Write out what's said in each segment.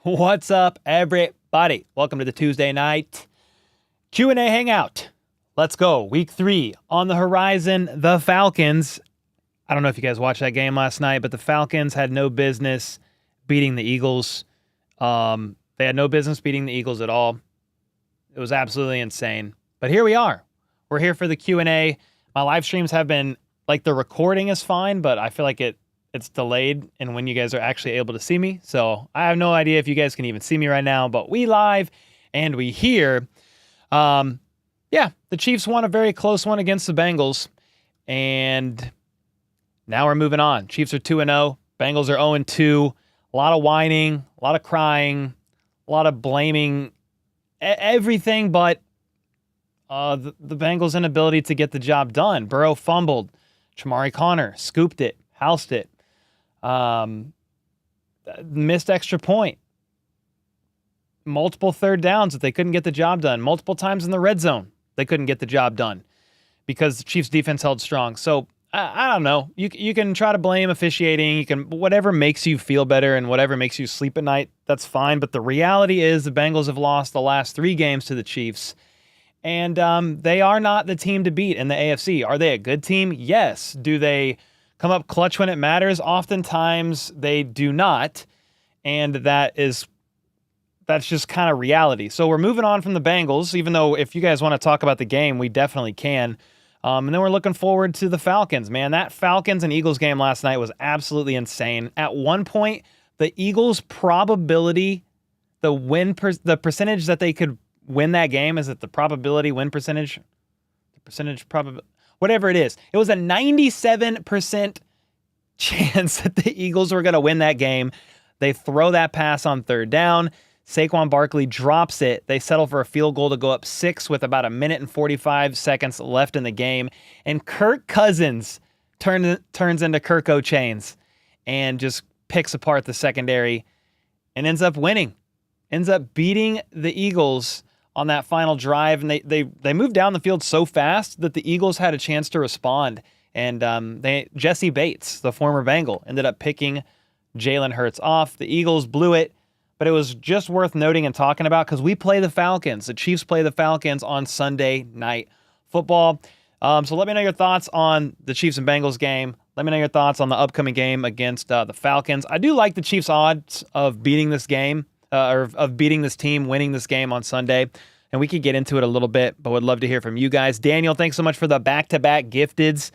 What's up, everybody? Welcome to the Tuesday night Q&A Hangout. Let's go. Week 3 on the horizon. The Falcons. I don't know if you guys watched that game last night, but the Falcons had no business beating the Eagles. They had no business beating the Eagles at all. It was absolutely insane. But here we are. We're here for the Q&A. My live streams have been, like, the recording is fine, but I feel like it's delayed and when you guys are actually able to see me. So I have no idea if you guys can even see me right now, but we live and we here. The Chiefs won a very close one against the Bengals, and now we're moving on. Chiefs are 2-0. Bengals are 0-2. A lot of whining, a lot of crying, a lot of blaming everything but the Bengals' inability to get the job done. Burrow fumbled. Chamari Connor scooped it, housed it. Missed extra point. Multiple third downs that they couldn't get the job done. Multiple times in the red zone they couldn't get the job done because the Chiefs defense held strong. So I don't know. You can try to blame officiating. You can whatever makes you feel better and whatever makes you sleep at night. That's fine. But the reality is the Bengals have lost the last 3 games to the Chiefs, and they are not the team to beat in the AFC. Are they a good team? Yes. Do they come up clutch when it matters? Oftentimes they do not, and that's just kind of reality. So we're moving on from the Bengals, even though if you guys want to talk about the game, we definitely can. And then we're looking forward to the Falcons. Man, that Falcons and Eagles game last night was absolutely insane. At one point, the Eagles' probability, the percentage that they could win that game, is it the probability win percentage? The percentage probability, whatever it is. It was a 97% chance that the Eagles were going to win that game. They throw that pass on third down. Saquon Barkley drops it. They settle for a field goal to go up 6 with about 1 minute and 45 seconds left in the game. And Kirk Cousins turns into Kirk O'Chains and just picks apart the secondary and ends up winning. Ends up beating the Eagles on that final drive. And they moved down the field so fast that the Eagles had a chance to respond. And Jesse Bates, the former Bengal, ended up picking Jalen Hurts off. The Eagles blew it. But it was just worth noting and talking about because we play the Falcons. The Chiefs play the Falcons on Sunday Night Football. So let me know your thoughts on the Chiefs and Bengals game. Let me know your thoughts on the upcoming game against the Falcons. I do like the Chiefs' odds of beating this game, or of beating this team, winning this game on Sunday. And we could get into it a little bit, but would love to hear from you guys. Daniel, thanks so much for the back-to-back gifteds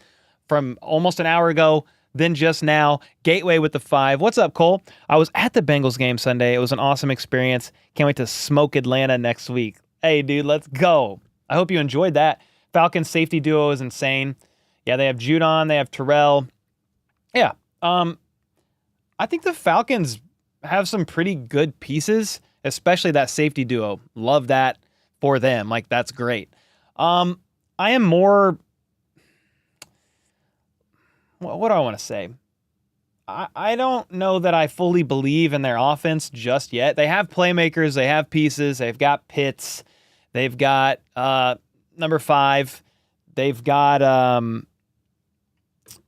from almost an hour ago. Then just now, Gateway with the 5. What's up, Cole? I was at the Bengals game Sunday. It was an awesome experience. Can't wait to smoke Atlanta next week. Hey, dude, let's go. I hope you enjoyed that. Falcons safety duo is insane. Yeah, they have Judon. They have Terrell. Yeah. I think the Falcons have some pretty good pieces, especially that safety duo. Love that for them. Like, that's great. I am more... What do I want to say? I don't know that I fully believe in their offense just yet. They have playmakers. They have pieces. They've got Pitts. They've got number 5. They've got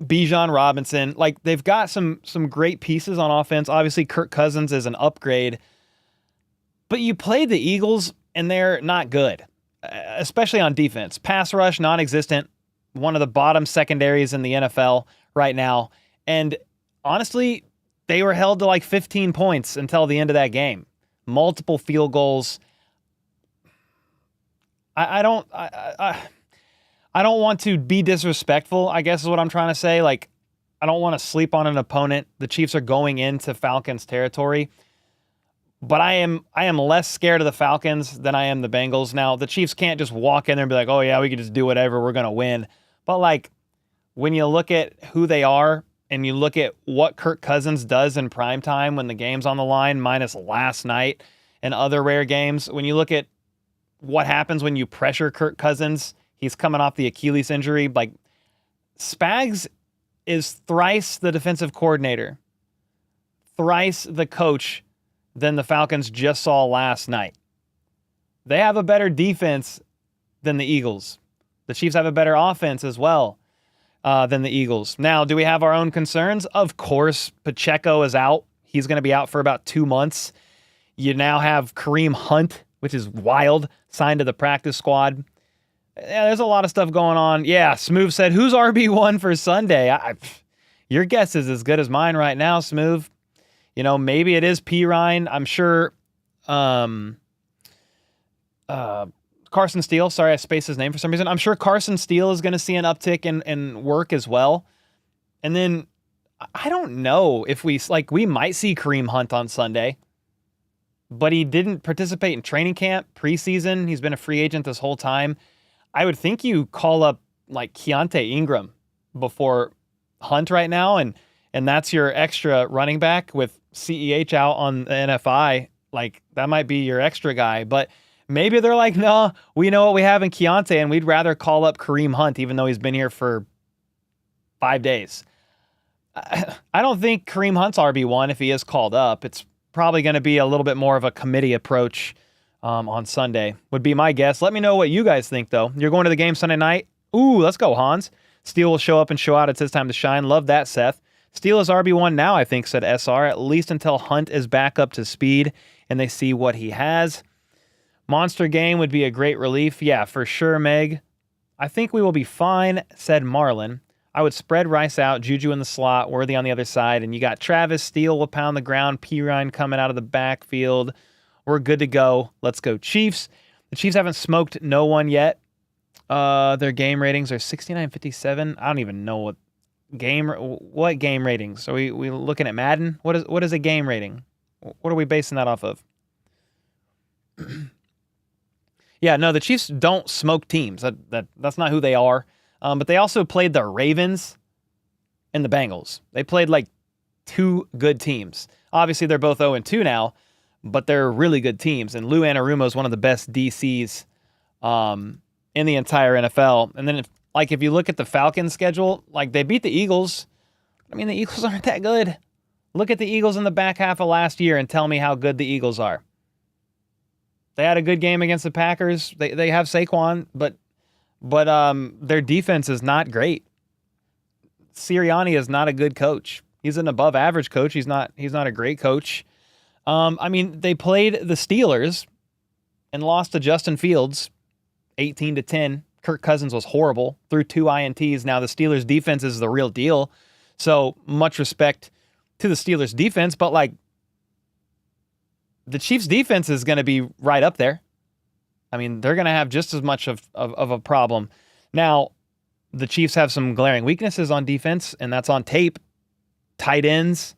Bijan Robinson. Like, they've got some great pieces on offense. Obviously, Kirk Cousins is an upgrade. But you played the Eagles, and they're not good, especially on defense. Pass rush, non-existent. One of the bottom secondaries in the NFL right now. And honestly, they were held to like 15 points until the end of that game. Multiple field goals. I don't want to be disrespectful, I guess is what I'm trying to say. Like, I don't want to sleep on an opponent. The Chiefs are going into Falcons territory. But I am less scared of the Falcons than I am the Bengals. Now, the Chiefs can't just walk in there and be like, oh, yeah, we can just do whatever. We're going to win. But, like, when you look at who they are and you look at what Kirk Cousins does in primetime when the game's on the line, minus last night and other rare games, when you look at what happens when you pressure Kirk Cousins, he's coming off the Achilles injury. Like, Spags is thrice the defensive coordinator, thrice the coach than the Falcons just saw last night. They have a better defense than the Eagles. The Chiefs have a better offense as well than the Eagles. Now, do we have our own concerns? Of course, Pacheco is out. He's going to be out for about 2 months. You now have Kareem Hunt, which is wild, signed to the practice squad. Yeah, there's a lot of stuff going on. Yeah, Smooth said, who's RB1 for Sunday? Your guess is as good as mine right now, Smooth. Maybe it is P. Ryan. I'm sure Carson Steele, sorry I spaced his name for some reason. I'm sure Carson Steele is going to see an uptick in work as well. And then I don't know if we might see Kareem Hunt on Sunday, but he didn't participate in training camp preseason. He's been a free agent this whole time. I would think you call up like Keontae Ingram before Hunt right now, and that's your extra running back with CEH out on the NFI. Like, that might be your extra guy, but maybe they're like, no, we know what we have in Keontae, and we'd rather call up Kareem Hunt, even though he's been here for 5 days. I don't think Kareem Hunt's RB1 if he is called up. It's probably going to be a little bit more of a committee approach on Sunday, would be my guess. Let me know what you guys think, though. You're going to the game Sunday night? Ooh, let's go, Hans. Steele will show up and show out. It's his time to shine. Love that, Seth. Steele is RB1 now, I think, said SR, at least until Hunt is back up to speed and they see what he has. Monster game would be a great relief. Yeah, for sure, Meg. I think we will be fine, said Marlon. I would spread Rice out, Juju in the slot, Worthy on the other side, and you got Travis, Steele will pound the ground, P. Ryan coming out of the backfield. We're good to go. Let's go, Chiefs. The Chiefs haven't smoked no one yet. Their game ratings are 69-57. I don't even know what game ratings. Are we looking at Madden? What is a game rating? What are we basing that off of? Yeah, no, the Chiefs don't smoke teams. That's not who they are. But they also played the Ravens and the Bengals. They played like 2 good teams. Obviously, they're both 0-2 now, but they're really good teams. And Lou Anarumo is one of the best DCs in the entire NFL. And then if you look at the Falcons schedule, like, they beat the Eagles. I mean, the Eagles aren't that good. Look at the Eagles in the back half of last year and tell me how good the Eagles are. They had a good game against the Packers. They have Saquon, but their defense is not great. Sirianni is not a good coach. He's an above average coach. He's not a great coach. They played the Steelers and lost to Justin Fields 18-10. Kirk Cousins was horrible, threw 2 INTs. Now the Steelers defense is the real deal. So much respect to the Steelers defense, but like, the Chiefs defense is going to be right up there. I mean, they're going to have just as much of a problem. Now, the Chiefs have some glaring weaknesses on defense, and that's on tape. Tight ends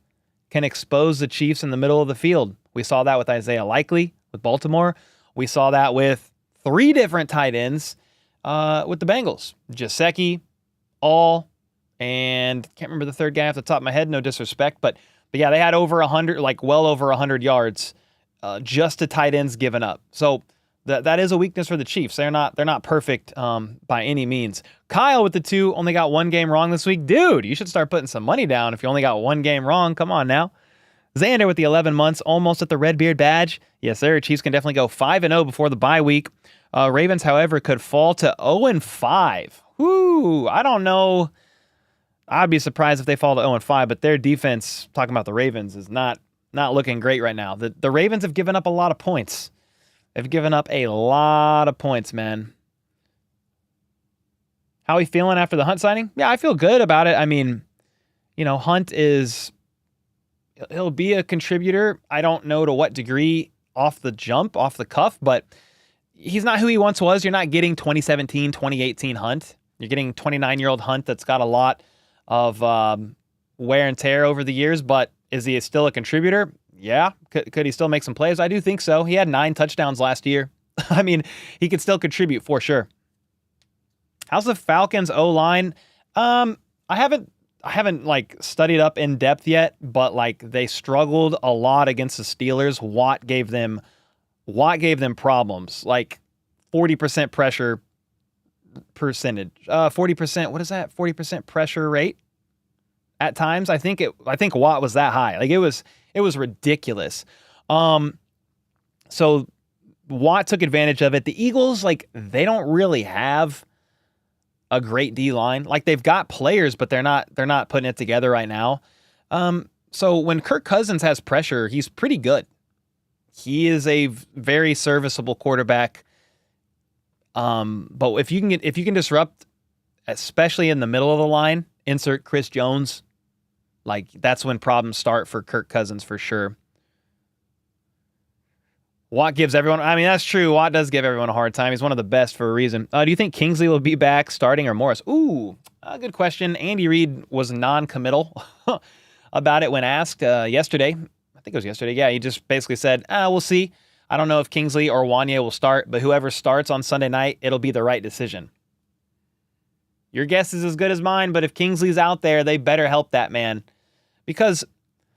can expose the Chiefs in the middle of the field. We saw that with Isaiah Likely with Baltimore. We saw that with 3 different tight ends with the Bengals. Gesicki, All, and can't remember the third guy off the top of my head, no disrespect, but yeah, they had over 100, like well over 100 yards just to tight ends given up. So that is a weakness for the Chiefs. They're not perfect by any means. Kyle with the 2 only got 1 game wrong this week. Dude, you should start putting some money down if you only got 1 game wrong. Come on now. Xander with the 11 months, almost at the Redbeard badge. Yes, sir. Chiefs can definitely go 5-0 before the bye week. Ravens, however, could fall to 0-5. Whoo, I don't know. I'd be surprised if they fall to 0-5, but their defense, talking about the Ravens, is not looking great right now. The Ravens have given up a lot of points. They've given up a lot of points, man. How are we feeling after the Hunt signing? Yeah, I feel good about it. I mean, Hunt he'll be a contributor. I don't know to what degree off the cuff, but he's not who he once was. You're not getting 2017, 2018 Hunt. You're getting 29-year-old Hunt that's got a lot of wear and tear over the years, but is he still a contributor? Yeah. Could he still make some plays? I do think so. He had 9 touchdowns last year. I mean, he could still contribute for sure. How's the Falcons O-line? I haven't like studied up in depth yet, but like they struggled a lot against the Steelers. Watt gave them problems. Like 40% pressure percentage. 40%, what is that? 40% pressure rate at times. I think Watt was that high. Like it was ridiculous. So Watt took advantage of it. The Eagles, like, they don't really have a great D-line. Like, they've got players, but they're not putting it together right now. So when Kirk Cousins has pressure, he's pretty good. He is a very serviceable quarterback. But if you can disrupt, especially in the middle of the line, insert Chris Jones, like that's when problems start for Kirk Cousins for sure. Watt gives everyone, I mean, that's true. Watt does give everyone a hard time. He's one of the best for a reason. Do you think Kingsley will be back starting or Morris? Ooh, good question. Andy Reid was non-committal about it when asked yesterday. I think it was yesterday. Yeah, he just basically said, we'll see. I don't know if Kingsley or Wanye will start, but whoever starts on Sunday night, it'll be the right decision. Your guess is as good as mine, but if Kingsley's out there, they better help that man. Because,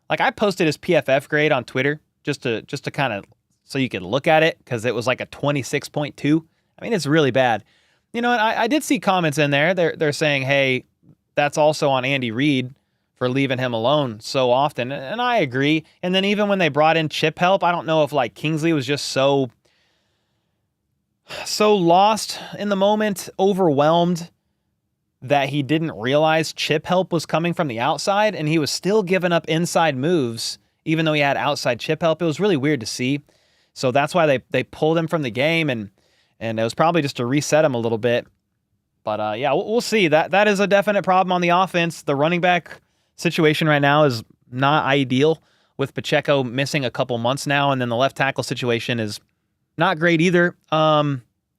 like, I posted his PFF grade on Twitter just to kind of, so you could look at it, because it was like a 26.2. I mean, it's really bad. You know, and I did see comments in there. They're saying, hey, that's also on Andy Reid for leaving him alone so often. And I agree. And then even when they brought in chip help, I don't know if, like, Kingsley was just so lost in the moment, overwhelmed, that he didn't realize chip help was coming from the outside, and he was still giving up inside moves, even though he had outside chip help. It was really weird to see. So that's why they pulled him from the game, and it was probably just to reset him a little bit. But yeah, we'll see. That is a definite problem on the offense. The running back situation right now is not ideal, with Pacheco missing a couple months now, and then the left tackle situation is not great either.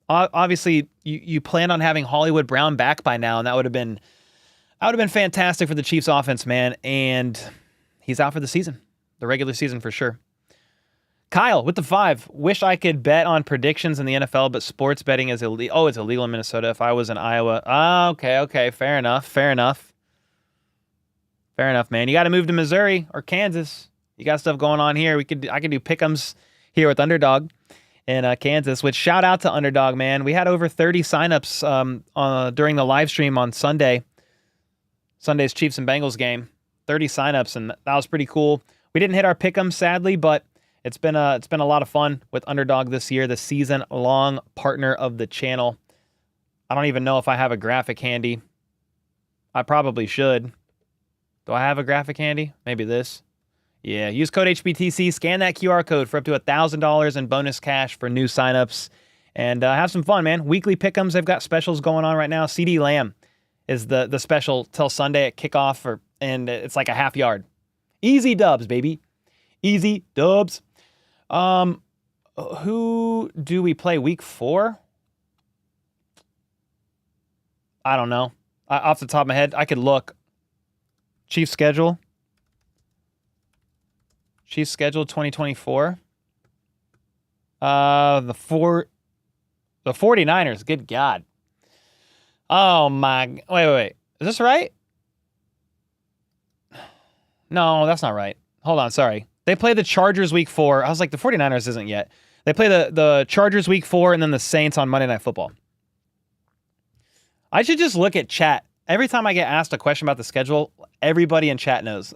Obviously, you plan on having Hollywood Brown back by now, and that would have been fantastic for the Chiefs offense, man. And he's out for the season, the regular season for sure. Kyle with the 5. Wish I could bet on predictions in the NFL, but sports betting is illegal. Oh, it's illegal in Minnesota. If I was in Iowa. Okay. Fair enough, man. You got to move to Missouri or Kansas. You got stuff going on here. I could do pick'ems here with Underdog in Kansas, which shout out to Underdog, man. We had over 30 signups during the live stream on Sunday's Chiefs and Bengals game. 30 signups, and that was pretty cool. We didn't hit our pick'em, sadly, but it's been a lot of fun with Underdog this year, the season-long partner of the channel. I don't even know if I have a graphic handy. I probably should. Do I have a graphic handy? Maybe this. Yeah, use code HBTC, scan that QR code for up to $1,000 in bonus cash for new signups, and have some fun, man. Weekly pick'ems, they've got specials going on right now. CD Lamb is the special till Sunday at kickoff, and it's like a half yard. Easy dubs, baby. Easy dubs. Who do we play week 4? I don't know. Off the top of my head, I could look. Chiefs schedule 2024. The 49ers. Good God. Oh my. Wait. Is this right? No, that's not right. Hold on. Sorry. They play the Chargers week 4. I was like, the 49ers isn't yet. They play the Chargers week 4 and then the Saints on Monday Night Football. I should just look at chat. Every time I get asked a question about the schedule, everybody in chat knows.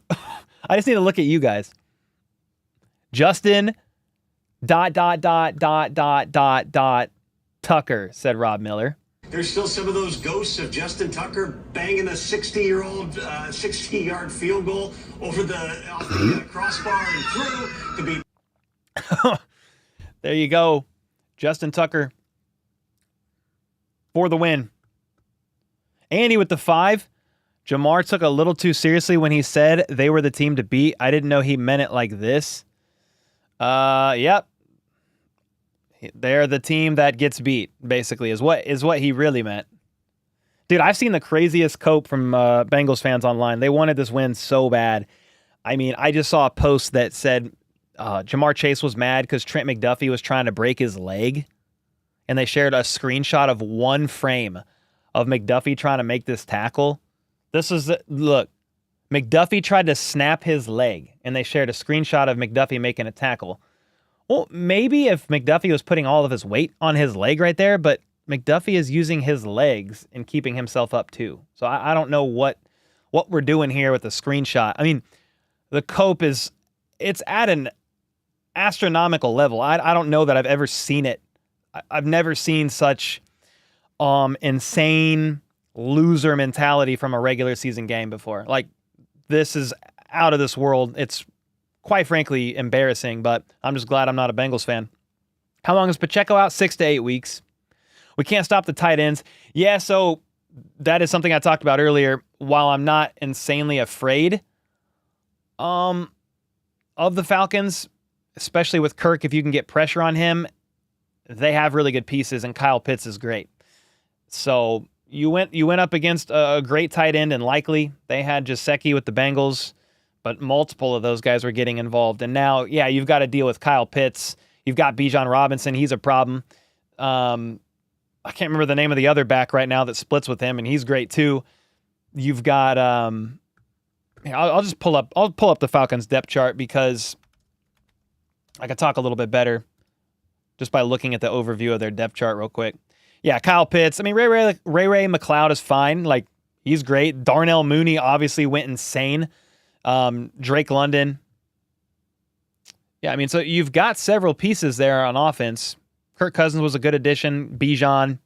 I just need to look at you guys. Justin ... Tucker, said Rob Miller. There's still some of those ghosts of Justin Tucker banging a 60-yard field goal over off the crossbar and through to be. There you go. Justin Tucker for the win. Andy with the 5. Jamar took a little too seriously when he said they were the team to beat. I didn't know he meant it like this. Yep. They're the team that gets beat, basically, is what he really meant. Dude, I've seen the craziest cope from Bengals fans online. They wanted this win so bad. I mean, I just saw a post that said Jamar Chase was mad because Trent McDuffie was trying to break his leg. And they shared a screenshot of one frame of McDuffie trying to make this tackle. Look, McDuffie tried to snap his leg, and they shared a screenshot of McDuffie making a tackle. Well, maybe if McDuffie was putting all of his weight on his leg right there, but McDuffie is using his legs and keeping himself up too. So I don't know what we're doing here with the screenshot. I mean, the cope it's at an astronomical level. I don't know that I've ever seen it. I've never seen such insane loser mentality from a regular season game before. Like, this is out of this world. It's quite frankly embarrassing, but I'm just glad I'm not a Bengals fan. How long is Pacheco out? 6 to 8 weeks. We can't stop the tight ends. Yeah, so that is something I talked about earlier. While I'm not insanely afraid of the Falcons, especially with Kirk, if you can get pressure on him, they have really good pieces, and Kyle Pitts is great. So you went up against a great tight end, and likely they had Gesicki with the Bengals, but multiple of those guys were getting involved. And now, yeah, you've got to deal with Kyle Pitts. You've got Bijan Robinson. He's a problem. I can't remember the name of the other back right now that splits with him, and he's great too. You've got I'll just pull up the Falcons depth chart because I could talk a little bit better just by looking at the overview of their depth chart real quick. Yeah, Kyle Pitts. I mean, Ray McLeod is fine. Like, he's great. Darnell Mooney obviously went insane. Drake London. Yeah, I mean, so you've got several pieces there on offense. Kirk Cousins was a good addition. Bijan.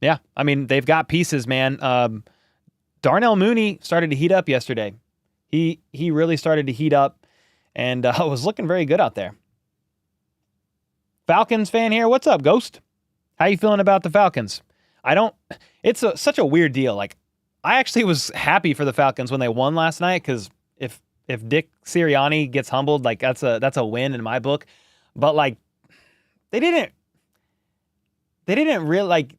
Yeah, I mean, they've got pieces, man. Darnell Mooney started to heat up yesterday. He really started to heat up and was looking very good out there. Falcons fan here. What's up, Ghost? How you feeling about the Falcons? It's such a weird deal. Like, I actually was happy for the Falcons when they won last night because if Dick Sirianni gets humbled, like that's a win in my book. But like, they didn't really, like,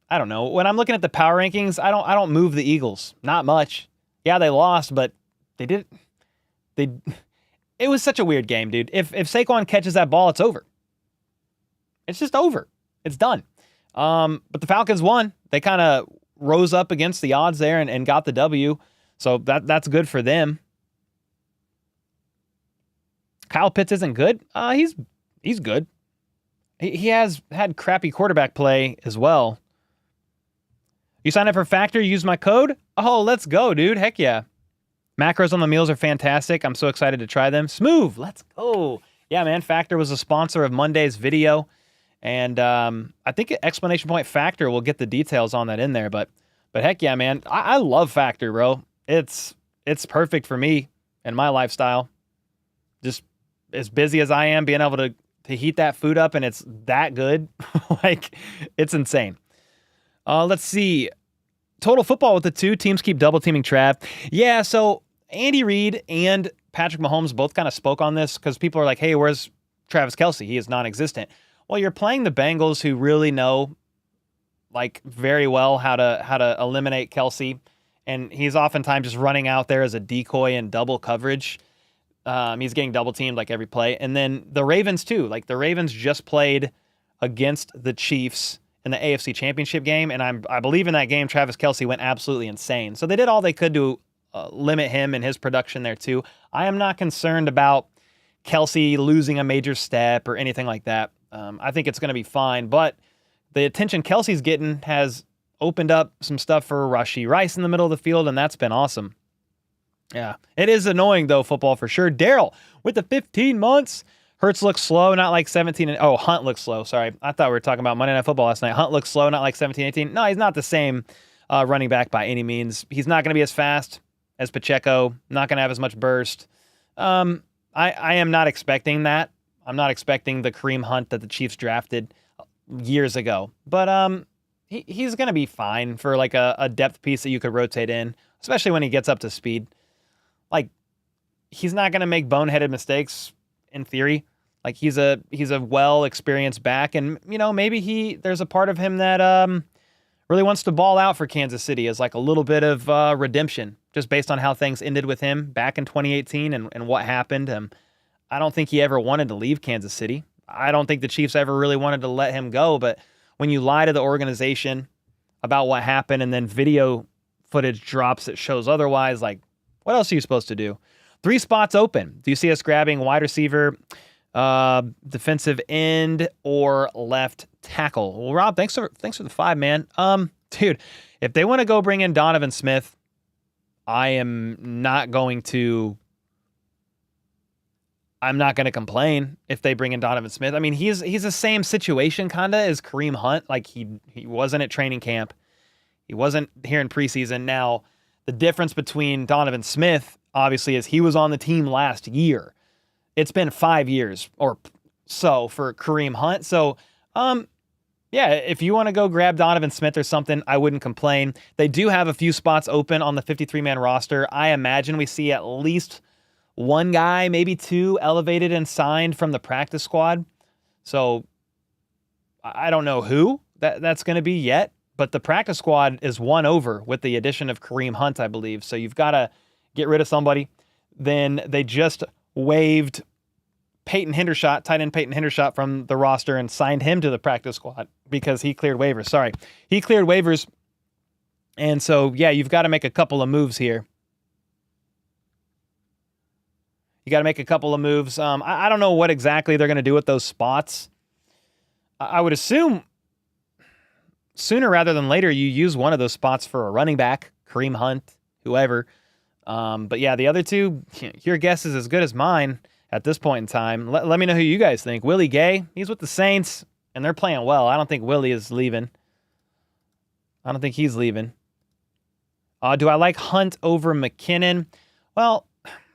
I don't know. When I'm looking at the power rankings, I don't move the Eagles. Not much. Yeah, they lost, but it was such a weird game, dude. If Saquon catches that ball, it's over. It's just over. It's done. But the Falcons won. They kind of rose up against the odds there and got the W. So that's good for them. Kyle Pitts isn't good. He's good. He has had crappy quarterback play as well. You sign up for Factor, use my code? Oh, let's go, dude. Heck yeah. Macros on the meals are fantastic. I'm so excited to try them. Smooth. Let's go. Yeah, man. Factor was a sponsor of Monday's video. And I think exclamation point Factor will get the details on that in there. But heck yeah, man. I love Factor, bro. It's perfect for me and my lifestyle. Just as busy as I am, being able to heat that food up and it's that good. Like, it's insane. Let's see. Total football with the two teams keep double teaming Trav. Yeah, so Andy Reid and Patrick Mahomes both kind of spoke on this because people are like, hey, where's Travis Kelce? He is non-existent. Well, you're playing the Bengals, who really know, like, very well how to eliminate Kelce, and he's oftentimes just running out there as a decoy in double coverage. He's getting double teamed like every play. And then the Ravens too. Like, the Ravens just played against the Chiefs in the AFC Championship game, and I believe in that game Travis Kelce went absolutely insane. So they did all they could to limit him and his production there too. I am not concerned about Kelce losing a major step or anything like that. I think it's going to be fine, but the attention Kelce's getting has opened up some stuff for Rashee Rice in the middle of the field, and that's been awesome. Yeah, it is annoying, though, football for sure. Daryl, with the 15 months, Hurts looks slow, not like 17. Hunt looks slow. Sorry. I thought we were talking about Monday Night Football last night. Hunt looks slow, not like 17, 18. No, he's not the same running back by any means. He's not going to be as fast as Pacheco, not going to have as much burst. I am not expecting that. I'm not expecting the Kareem Hunt that the Chiefs drafted years ago. But he's going to be fine for like a depth piece that you could rotate in, especially when he gets up to speed. Like, he's not going to make boneheaded mistakes in theory. Like, he's a well-experienced back, and, you know, maybe there's a part of him that really wants to ball out for Kansas City as like a little bit of redemption, just based on how things ended with him back in 2018 and what happened. I don't think he ever wanted to leave Kansas City. I don't think the Chiefs ever really wanted to let him go, but when you lie to the organization about what happened and then video footage drops that shows otherwise, like, what else are you supposed to do? 3 spots open. Do you see us grabbing wide receiver, defensive end, or left tackle? Well, Rob, thanks for the 5, man. Dude, if they want to go bring in Donovan Smith, I'm not going to complain if they bring in Donovan Smith. I mean, he's the same situation kind of as Kareem Hunt. Like, he wasn't at training camp. He wasn't here in preseason. Now, the difference between Donovan Smith obviously, is he was on the team last year. It's been 5 years or so for Kareem Hunt. So, yeah, if you want to go grab Donovan Smith or something, I wouldn't complain. They do have a few spots open on the 53-man roster. I imagine we see at least one guy, maybe two, elevated and signed from the practice squad. So I don't know who that's going to be yet, but the practice squad is won over with the addition of Kareem Hunt, I believe. So you've got to get rid of somebody. Then they just waived Peyton Hendershot, tight end Peyton Hendershot from the roster and signed him to the practice squad because he cleared waivers. Sorry. He cleared waivers. And so, yeah, you've got to make a couple of moves here. You got to make a couple of moves. I don't know what exactly they're going to do with those spots. I would assume sooner rather than later you use one of those spots for a running back, Kareem Hunt, whoever. But yeah, the other two, your guess is as good as mine at this point in time. Let me know who you guys think. Willie Gay, he's with the Saints, and they're playing well. I don't think Willie is leaving. I don't think he's leaving. Do I like Hunt over McKinnon? Well,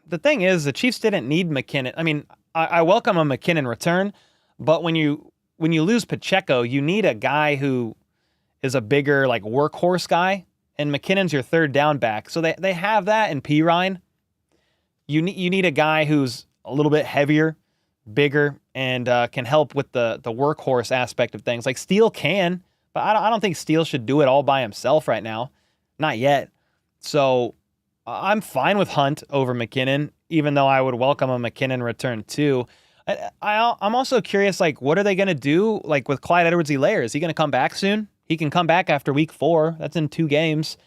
the thing is, the Chiefs didn't need McKinnon. I mean, I welcome a McKinnon return, but when you lose Pacheco, you need a guy who is a bigger like workhorse guy, and McKinnon's your third down back. So they have that in Pirine. You need a guy who's a little bit heavier, bigger, and can help with the workhorse aspect of things. Like Steele can, but I don't think Steele should do it all by himself right now. Not yet. So I'm fine with Hunt over McKinnon, even though I would welcome a McKinnon return too. I'm also curious, like, what are they going to do, like, with Clyde Edwards-Helaire? Is he going to come back soon? He can come back after week 4. That's in 2 games.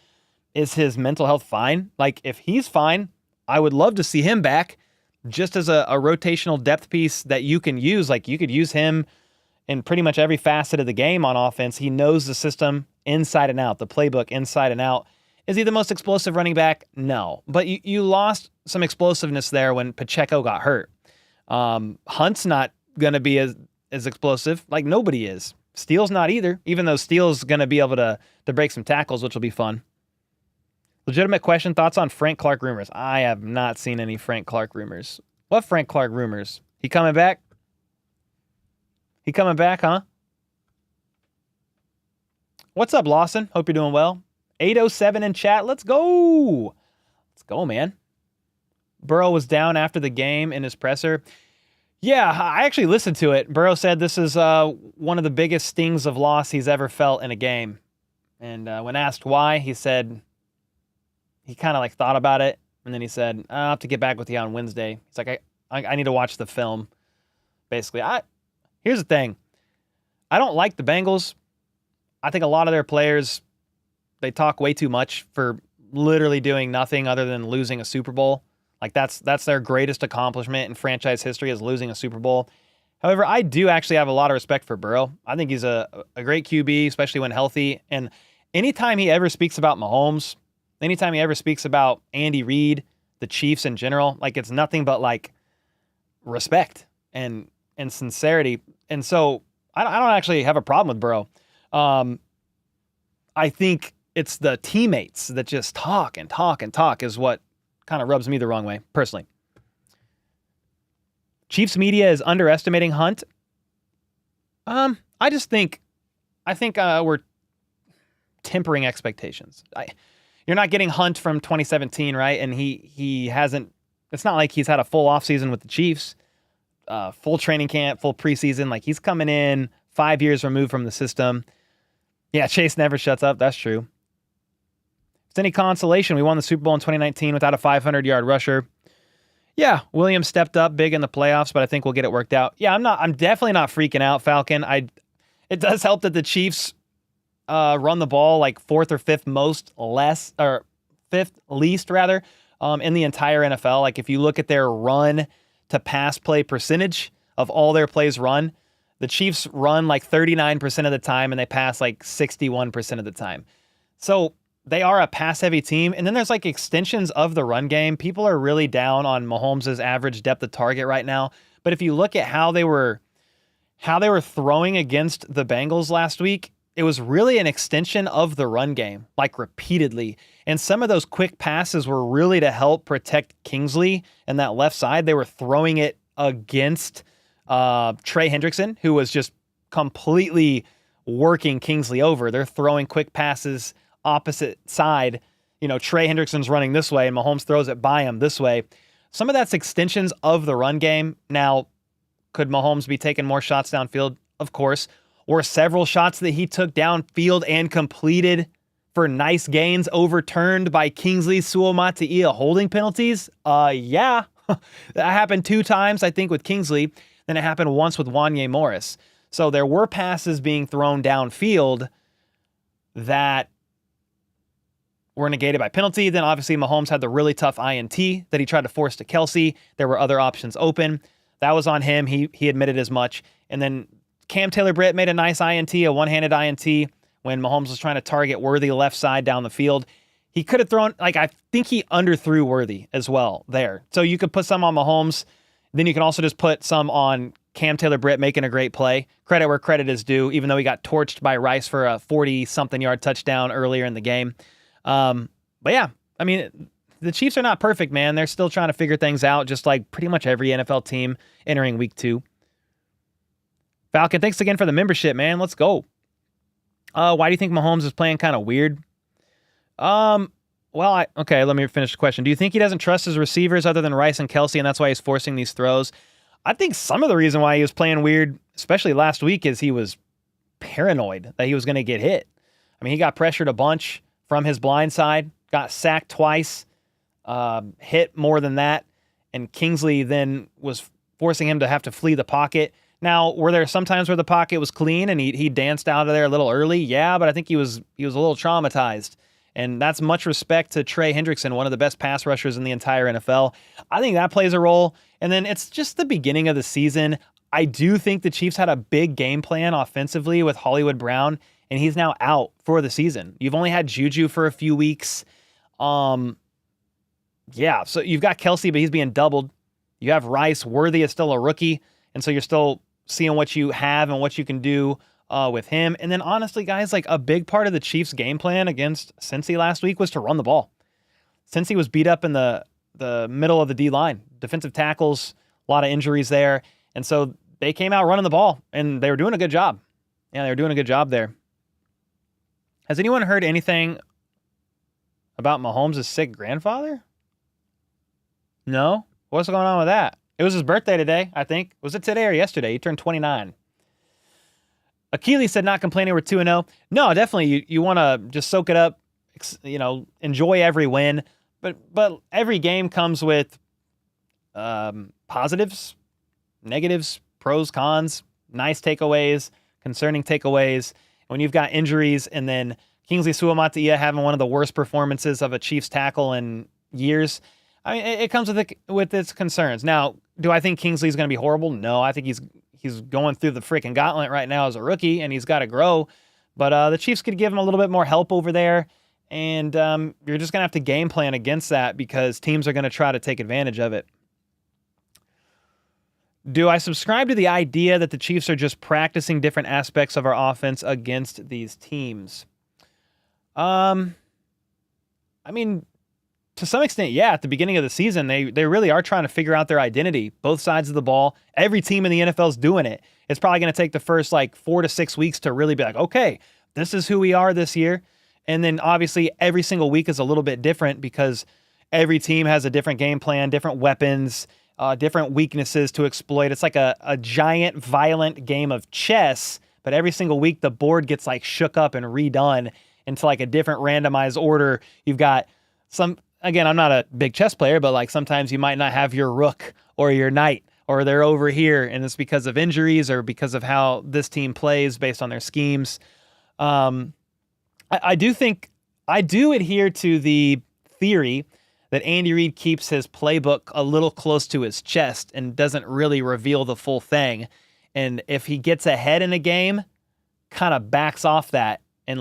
Is his mental health fine? Like, if he's fine, I would love to see him back just as a rotational depth piece that you can use. Like, you could use him in pretty much every facet of the game on offense. He knows the system inside and out, the playbook inside and out. Is he the most explosive running back? No. But you lost some explosiveness there when Pacheco got hurt. Hunt's not going to be as explosive. Like, nobody is. Steele's not either, even though Steele's going to be able to break some tackles, which will be fun. Legitimate question, thoughts on Frank Clark rumors? I have not seen any Frank Clark rumors. What Frank Clark rumors? He coming back? He coming back, huh? What's up, Lawson? Hope you're doing well. 807 in chat. Let's go. Let's go, man. Burrow was down after the game in his presser. Yeah, I actually listened to it. Burrow said this is one of the biggest stings of loss he's ever felt in a game. And when asked why, he said he kind of like thought about it. And then he said, I'll have to get back with you on Wednesday. He's like, I need to watch the film. Basically, here's the thing. I don't like the Bengals. I think a lot of their players, they talk way too much for literally doing nothing other than losing a Super Bowl. Like that's their greatest accomplishment in franchise history is losing a Super Bowl. However, I do actually have a lot of respect for Burrow. I think he's a great QB, especially when healthy. And anytime he ever speaks about Mahomes, anytime he ever speaks about Andy Reid, the Chiefs in general, like it's nothing but like respect and sincerity. And so I don't actually have a problem with Burrow. I think it's the teammates that just talk and talk and talk is what kind of rubs me the wrong way, personally. Chiefs media is underestimating Hunt. I think we're tempering expectations. You're not getting Hunt from 2017, right? And he hasn't. It's not like he's had a full offseason with the Chiefs, full training camp, full preseason. Like he's coming in 5 years removed from the system. Yeah, Chase never shuts up. That's true. If it's any consolation, we won the Super Bowl in 2019 without a 500-yard rusher. Yeah, Williams stepped up big in the playoffs, but I think we'll get it worked out. Yeah, I'm definitely not freaking out, Falcon. It does help that the Chiefs run the ball like fifth least in the entire NFL. Like if you look at their run to pass play percentage of all their plays run, the Chiefs run like 39% of the time and they pass like 61% of the time. So they are a pass-heavy team. And then there's like extensions of the run game. People are really down on Mahomes' average depth of target right now. But if you look at how they were throwing against the Bengals last week, it was really an extension of the run game, like repeatedly. And some of those quick passes were really to help protect Kingsley and that left side. They were throwing it against Trey Hendrickson, who was just completely working Kingsley over. They're throwing quick passes opposite side. Trey Hendrickson's running this way and Mahomes throws it by him this way. Some of that's extensions of the run game. Now, could Mahomes be taking more shots downfield? Of course. Or several shots that he took downfield and completed for nice gains overturned by Kingsley Suamataia holding penalties? Yeah. That happened 2 times, I think, with Kingsley. Then it happened once with Wanye Morris. So there were passes being thrown downfield that were negated by penalty. Then obviously Mahomes had the really tough INT that he tried to force to Kelce. There were other options open. That was on him. He admitted as much. And then Cam Taylor-Britt made a nice INT, a one-handed INT, when Mahomes was trying to target Worthy left side down the field. He could have thrown, I think he underthrew Worthy as well there. So you could put some on Mahomes. Then you can also just put some on Cam Taylor-Britt making a great play. Credit where credit is due, even though he got torched by Rice for a 40-something yard touchdown earlier in the game. But yeah, I mean, the Chiefs are not perfect, man. They're still trying to figure things out, just like pretty much every NFL team entering week 2. Falcon, thanks again for the membership, man. Let's go. Why do you think Mahomes is playing kind of weird? Okay, let me finish the question. Do you think he doesn't trust his receivers other than Rice and Kelce, and that's why he's forcing these throws? I think some of the reason why he was playing weird, especially last week, is he was paranoid that he was going to get hit. I mean, he got pressured a bunch from his blind side, got sacked twice, hit more than that, and Kingsley then was forcing him to have to flee the pocket. Now, were there some times where the pocket was clean and he danced out of there a little early? Yeah, but I think he was a little traumatized. And that's much respect to Trey Hendrickson, one of the best pass rushers in the entire NFL. I think that plays a role. And then it's just the beginning of the season. I do think the Chiefs had a big game plan offensively with Hollywood Brown, and he's now out for the season. You've only had Juju for a few weeks. So you've got Kelce, but he's being doubled. You have Rice. Worthy is still a rookie, and so you're still seeing what you have and what you can do with him. And then honestly, guys, like a big part of the Chiefs' game plan against Cincy last week was to run the ball. Cincy was beat up in the middle of the D-line. Defensive tackles, a lot of injuries there. And so they came out running the ball, and they were doing a good job. Yeah, they were doing a good job there. Has anyone heard anything about Mahomes' sick grandfather? No? What's going on with that? It was his birthday today, I think. Was it today or yesterday? He turned 29. Achilles said not complaining we're 2-0. No, definitely you want to just soak it up, enjoy every win. But every game comes with positives, negatives, pros, cons, nice takeaways, concerning takeaways. When you've got injuries and then Kingsley Suamataia having one of the worst performances of a Chiefs tackle in years, I mean, it comes with its concerns. Now, do I think Kingsley's going to be horrible? No, I think he's going through the freaking gauntlet right now as a rookie, and he's got to grow. But the Chiefs could give him a little bit more help over there, and you're just going to have to game plan against that because teams are going to try to take advantage of it. Do I subscribe to the idea that the Chiefs are just practicing different aspects of our offense against these teams? I mean, to some extent, yeah. At the beginning of the season, they really are trying to figure out their identity, both sides of the ball. Every team in the NFL is doing it. It's probably going to take the first 4 to 6 weeks to really be like, okay, this is who we are this year. And then obviously every single week is a little bit different because every team has a different game plan, different weapons, different weaknesses to exploit. It's like a giant, violent game of chess, but every single week the board gets shook up and redone into a different randomized order. You've got some. Again, I'm not a big chess player, but sometimes you might not have your rook or your knight, or they're over here, and it's because of injuries or because of how this team plays based on their schemes. I do adhere to the theory that Andy Reid keeps his playbook a little close to his chest and doesn't really reveal the full thing. And if he gets ahead in a game, kind of backs off that, and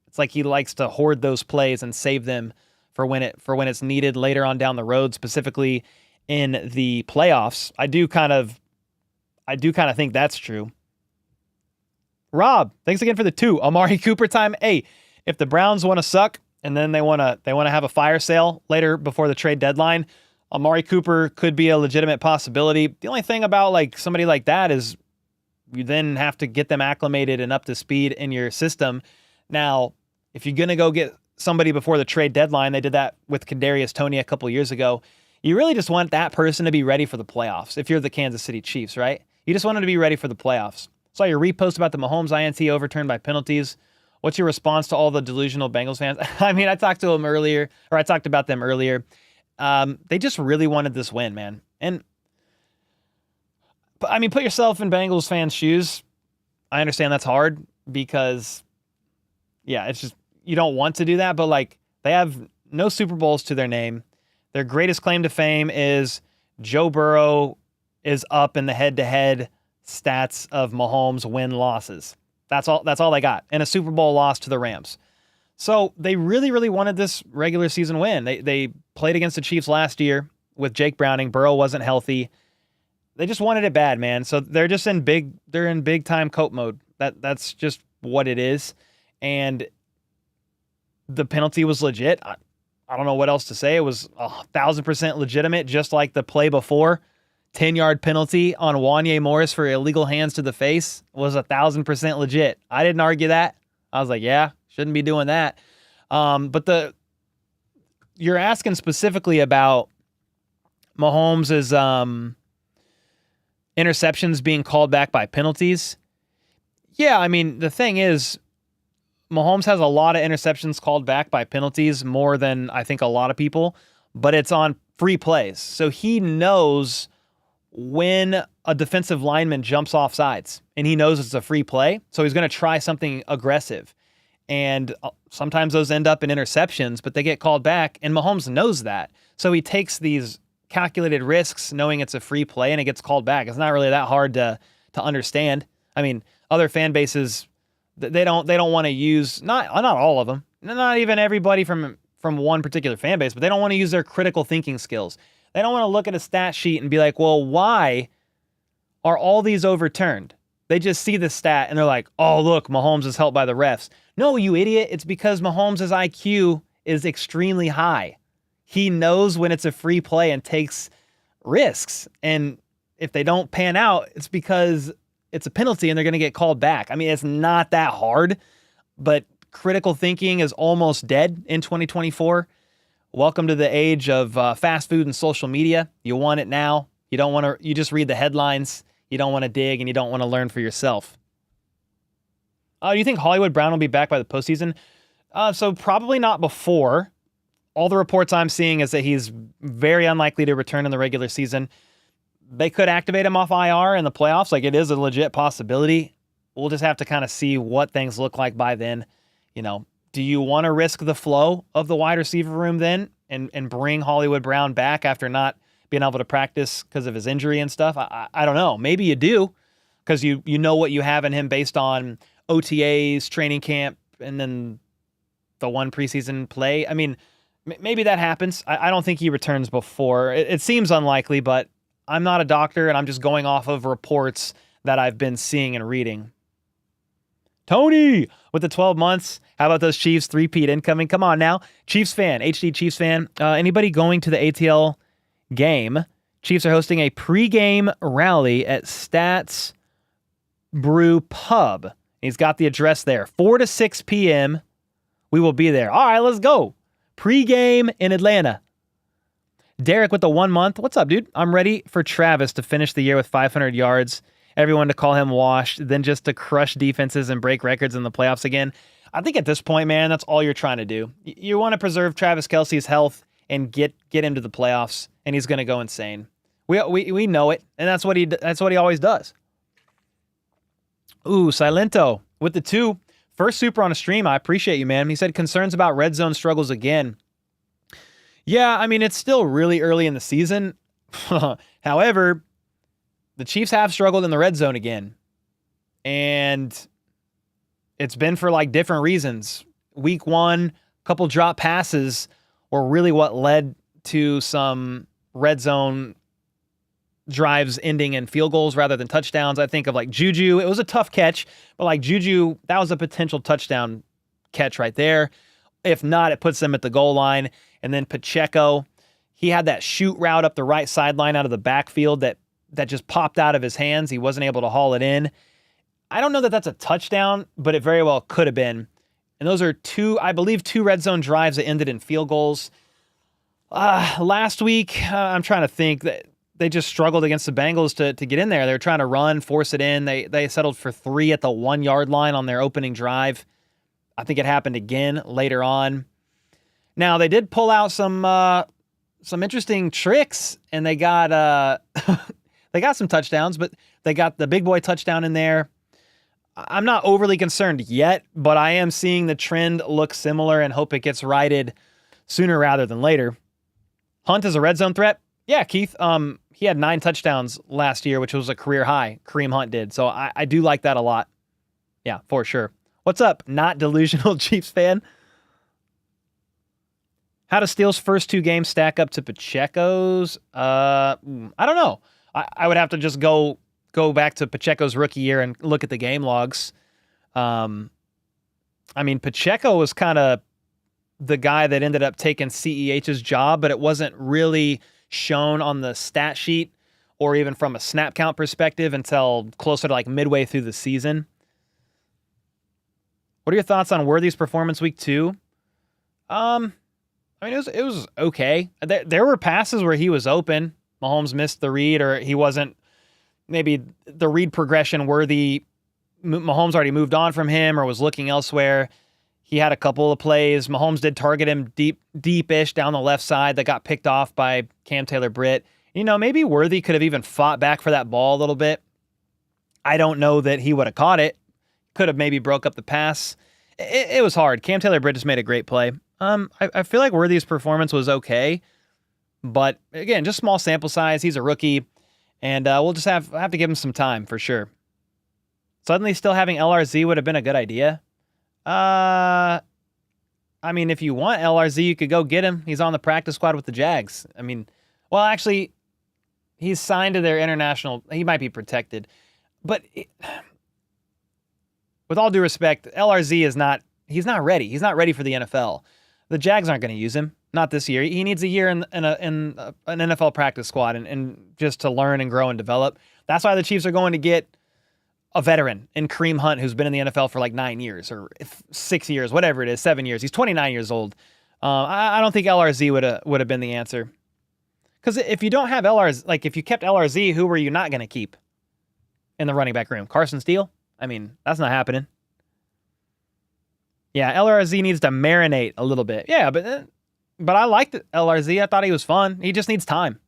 it's like he likes to hoard those plays and save them for when it's needed later on down the road, specifically in the playoffs. I do kind of think that's true. Rob, thanks again for the 2. Amari Cooper time. Hey, if the Browns want to suck and then they want to have a fire sale later before the trade deadline, Amari Cooper could be a legitimate possibility. The only thing about like somebody like that is you then have to get them acclimated and up to speed in your system. Now, if you're going to go get somebody before the trade deadline, they did that with Kadarius Toney a couple years ago. You really just want that person to be ready for the playoffs. If you're the Kansas City Chiefs, right? You just want them to be ready for the playoffs. Saw your repost about the Mahomes INT overturned by penalties. What's your response to all the delusional Bengals fans? I mean, I talked about them earlier. They just really wanted this win, man. And I mean, put yourself in Bengals fans' shoes. I understand that's hard because, yeah, it's just you don't want to do that. But like, they have no Super Bowls to their name. Their greatest claim to fame is Joe Burrow is up in the head-to-head stats of Mahomes win-losses. That's all they got. And a Super Bowl loss to the Rams. So they really, really wanted this regular season win. They played against the Chiefs last year with Jake Browning. Burrow wasn't healthy. They just wanted it bad, man. So they're just in big time cope mode. That's just what it is. And the penalty was legit. I don't know what else to say. It was 1,000% legitimate, just like the play before. 10-yard penalty on Wanya Morris for illegal hands to the face was 1,000% legit. I didn't argue that. I was like, yeah, shouldn't be doing that. But you're asking specifically about Mahomes' interceptions being called back by penalties. Yeah, I mean, the thing is, Mahomes has a lot of interceptions called back by penalties, more than I think a lot of people, but it's on free plays. So he knows when a defensive lineman jumps off sides, and he knows it's a free play, so he's going to try something aggressive. And sometimes those end up in interceptions, but they get called back, and Mahomes knows that. So he takes these calculated risks knowing it's a free play, and it gets called back. It's not really that hard to understand. I mean, other fan bases, they don't want to use, not all of them, not even everybody from one particular fan base, but they don't want to use their critical thinking skills. They don't want to look at a stat sheet and be like, well, why are all these overturned? They just see the stat and they're like, oh, look, Mahomes is helped by the refs. No, you idiot. It's because Mahomes' IQ is extremely high. He knows when it's a free play and takes risks. And if they don't pan out, it's because it's a penalty and they're going to get called back. I mean, it's not that hard, but critical thinking is almost dead in 2024. Welcome to the age of fast food and social media. You want it now. You don't want to, you just read the headlines. You don't want to dig and you don't want to learn for yourself. Do you think Hollywood Brown will be back by the postseason? So probably not before. All the reports I'm seeing is that he's very unlikely to return in the regular season. They could activate him off IR in the playoffs. Like, it is a legit possibility. We'll just have to kind of see what things look like by then. You know, do you want to risk the flow of the wide receiver room then and bring Hollywood Brown back after not being able to practice because of his injury and stuff? I don't know. Maybe you do, because you know what you have in him based on OTAs, training camp, and then the one preseason play. I mean, maybe that happens. I don't think he returns before. It seems unlikely, but I'm not a doctor, and I'm just going off of reports that I've been seeing and reading. Tony, with the 12 months, how about those Chiefs? 3-peat incoming. Come on now. Chiefs fan, HD Chiefs fan. Anybody going to the ATL game? Chiefs are hosting a pregame rally at Stats Brew Pub. He's got the address there. 4 to 6 p.m. We will be there. All right, let's go. Pregame in Atlanta. Derek with the 1 month. What's up, dude? I'm ready for Travis to finish the year with 500 yards. Everyone to call him washed, then just to crush defenses and break records in the playoffs again. I think at this point, man, that's all you're trying to do. You want to preserve Travis Kelce's health and get him to the playoffs, and he's going to go insane. We know it, and that's what he always does. Ooh, Silento with the 2. First super on a stream. I appreciate you, man. He said concerns about red zone struggles again. Yeah, I mean, it's still really early in the season. However, the Chiefs have struggled in the red zone again. And it's been for like different reasons. Week 1, a couple drop passes were really what led to some red zone drives ending in field goals rather than touchdowns. I think of like Juju. It was a tough catch, but like Juju, that was a potential touchdown catch right there. If not, it puts them at the goal line. And then Pacheco, he had that shoot route up the right sideline out of the backfield that just popped out of his hands. He wasn't able to haul it in. I don't know that that's a touchdown, but it very well could have been. And those are two red zone drives that ended in field goals. Last week, I'm trying to think that they just struggled against the Bengals to get in there. They were trying to run, force it in. They settled for 3 at the 1 yard line on their opening drive. I think it happened again later on. Now they did pull out some interesting tricks, and they got they got some touchdowns, but they got the big boy touchdown in there. I'm not overly concerned yet, but I am seeing the trend look similar and hope it gets righted sooner rather than later. Hunt is a red zone threat. Yeah, Keith. He had 9 touchdowns last year, which was a career high. Kareem Hunt did. So I do like that a lot. Yeah, for sure. What's up, not delusional Chiefs fan? How do Steele's first 2 games stack up to Pacheco's? I don't know. I would have to just go back to Pacheco's rookie year and look at the game logs. I mean, Pacheco was kind of the guy that ended up taking CEH's job, but it wasn't really shown on the stat sheet or even from a snap count perspective until closer to like midway through the season. What are your thoughts on Worthy's performance week 2? I mean, it was okay. There were passes where he was open. Mahomes missed the read, or he wasn't. Maybe the read progression Worthy, Mahomes already moved on from him or was looking elsewhere. He had a couple of plays. Mahomes did target him deep-ish down the left side that got picked off by Cam Taylor-Britt. Maybe Worthy could have even fought back for that ball a little bit. I don't know that he would have caught it. Could have maybe broke up the pass. It was hard. Cam Taylor-Britt just made a great play. I feel like Worthy's performance was okay, but again, just small sample size. He's a rookie, and we'll just have to give him some time for sure. Suddenly, still having LRZ would have been a good idea. I mean, if you want LRZ, you could go get him. He's on the practice squad with the Jags. I mean, well, actually, he's signed to their international. He might be protected, but with all due respect, LRZ is not. He's not ready. He's not ready for the NFL. The Jags aren't going to use him. Not this year. He needs a year in an NFL practice squad and just to learn and grow and develop. That's why the Chiefs are going to get a veteran in Kareem Hunt, who's been in the NFL for like 9 years or 6 years, whatever it is, 7 years. He's 29 years old. I don't think LRZ would have been the answer. Because if you don't have LRZ, like if you kept LRZ, who were you not going to keep in the running back room? Carson Steele? I mean, that's not happening. Yeah, LRZ needs to marinate a little bit. Yeah, but I liked LRZ. I thought he was fun. He just needs time.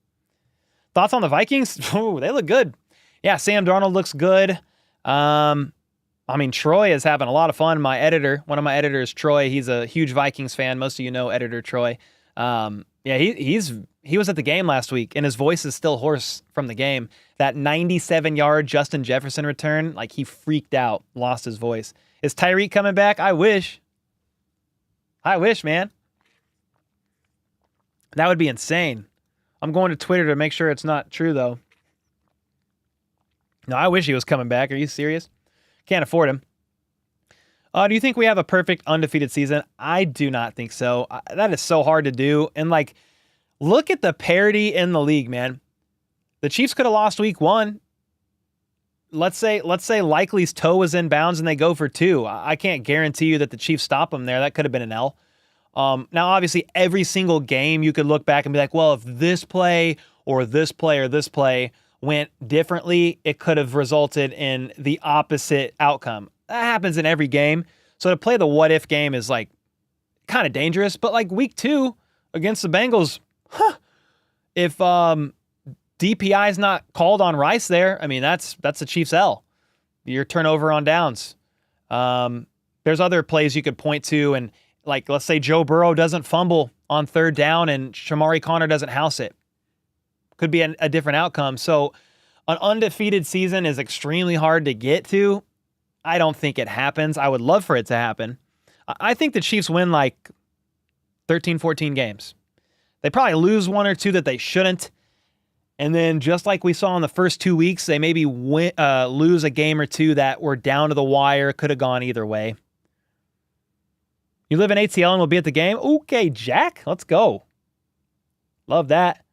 Thoughts on the Vikings? Oh, they look good. Yeah, Sam Darnold looks good. I mean, Troy is having a lot of fun. One of my editors, Troy, he's a huge Vikings fan. Most of you know editor Troy. Yeah, he was at the game last week, and his voice is still hoarse from the game. That 97-yard Justin Jefferson return, like he freaked out, lost his voice. Is Tyreek coming back? I wish, man. That would be insane. I'm going to Twitter to make sure it's not true, though. No, I wish he was coming back. Are you serious? Can't afford him. Do you think we have a perfect undefeated season? I do not think so. That is so hard to do. And, like, look at the parity in the league, man. The Chiefs could have lost week 1. Let's say Likely's toe was in bounds and they go for 2. I can't guarantee you that the Chiefs stop them there. That could have been an L. Now, obviously, every single game you could look back and be like, well, if this play or this play or this play went differently, it could have resulted in the opposite outcome. That happens in every game. So to play the what-if game is, like, kind of dangerous. But, like, week 2 against the Bengals, if DPI is not called on Rice there, I mean, that's a Chiefs L. Your turnover on downs. There's other plays you could point to, and like, let's say Joe Burrow doesn't fumble on 3rd down and Shamari Connor doesn't house it. Could be a different outcome. So an undefeated season is extremely hard to get to. I don't think it happens. I would love for it to happen. I think the Chiefs win like 13, 14 games. They probably lose 1 or 2 that they shouldn't. And then just like we saw in the first 2 weeks, they maybe lose a game or two that were down to the wire, could have gone either way. You live in ATL and we'll be at the game? Okay, Jack, let's go. Love that.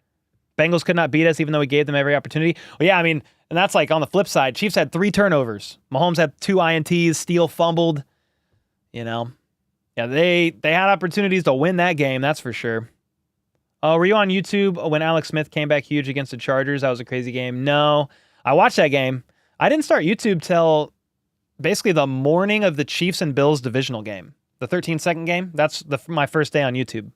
Bengals could not beat us even though we gave them every opportunity. Well, yeah, I mean, and that's like on the flip side. Chiefs had 3 turnovers. Mahomes had 2 INTs, Steele fumbled. Yeah, they had opportunities to win that game, that's for sure. Were you on YouTube when Alex Smith came back huge against the Chargers? That was a crazy game. No, I watched that game. I didn't start YouTube till basically the morning of the Chiefs and Bills divisional game, the 13-second game. That's my first day on YouTube.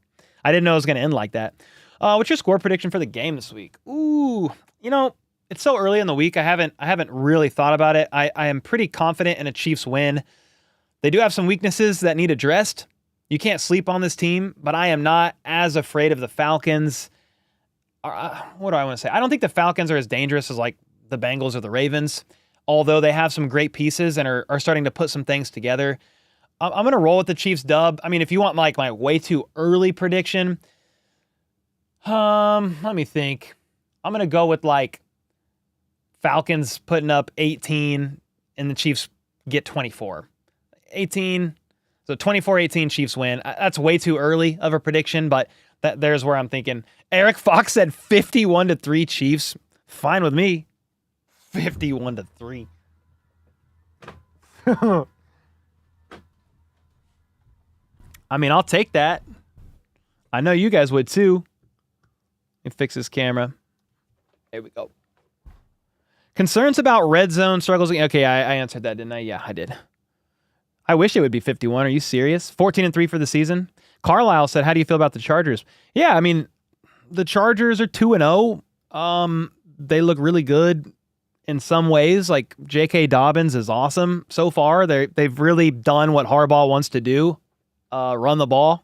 I didn't know it was going to end like that. What's your score prediction for the game this week? Ooh, it's so early in the week. I haven't really thought about it. I am pretty confident in a Chiefs win. They do have some weaknesses that need addressed. You can't sleep on this team, but I am not as afraid of the Falcons. What do I want to say? I don't think the Falcons are as dangerous as like the Bengals or the Ravens, although they have some great pieces and are starting to put some things together. I'm going to roll with the Chiefs dub. I mean, if you want like my way too early prediction, let me think. I'm going to go with like Falcons putting up 18 and the Chiefs get 24. 18. So 24-18 Chiefs win. That's way too early of a prediction, but there's where I'm thinking. Eric Fox said 51-3 Chiefs. Fine with me. 51-3. I mean, I'll take that. I know you guys would too. Let me fix this camera. There we go. Concerns about red zone struggles. Okay, I answered that, didn't I? Yeah, I did. I wish it would be 51. Are you serious? 14-3 for the season. Carlisle said, how do you feel about the Chargers? Yeah, I mean, the Chargers are 2-0. They look really good in some ways. Like J.K. Dobbins is awesome so far. They've really done what Harbaugh wants to do, run the ball.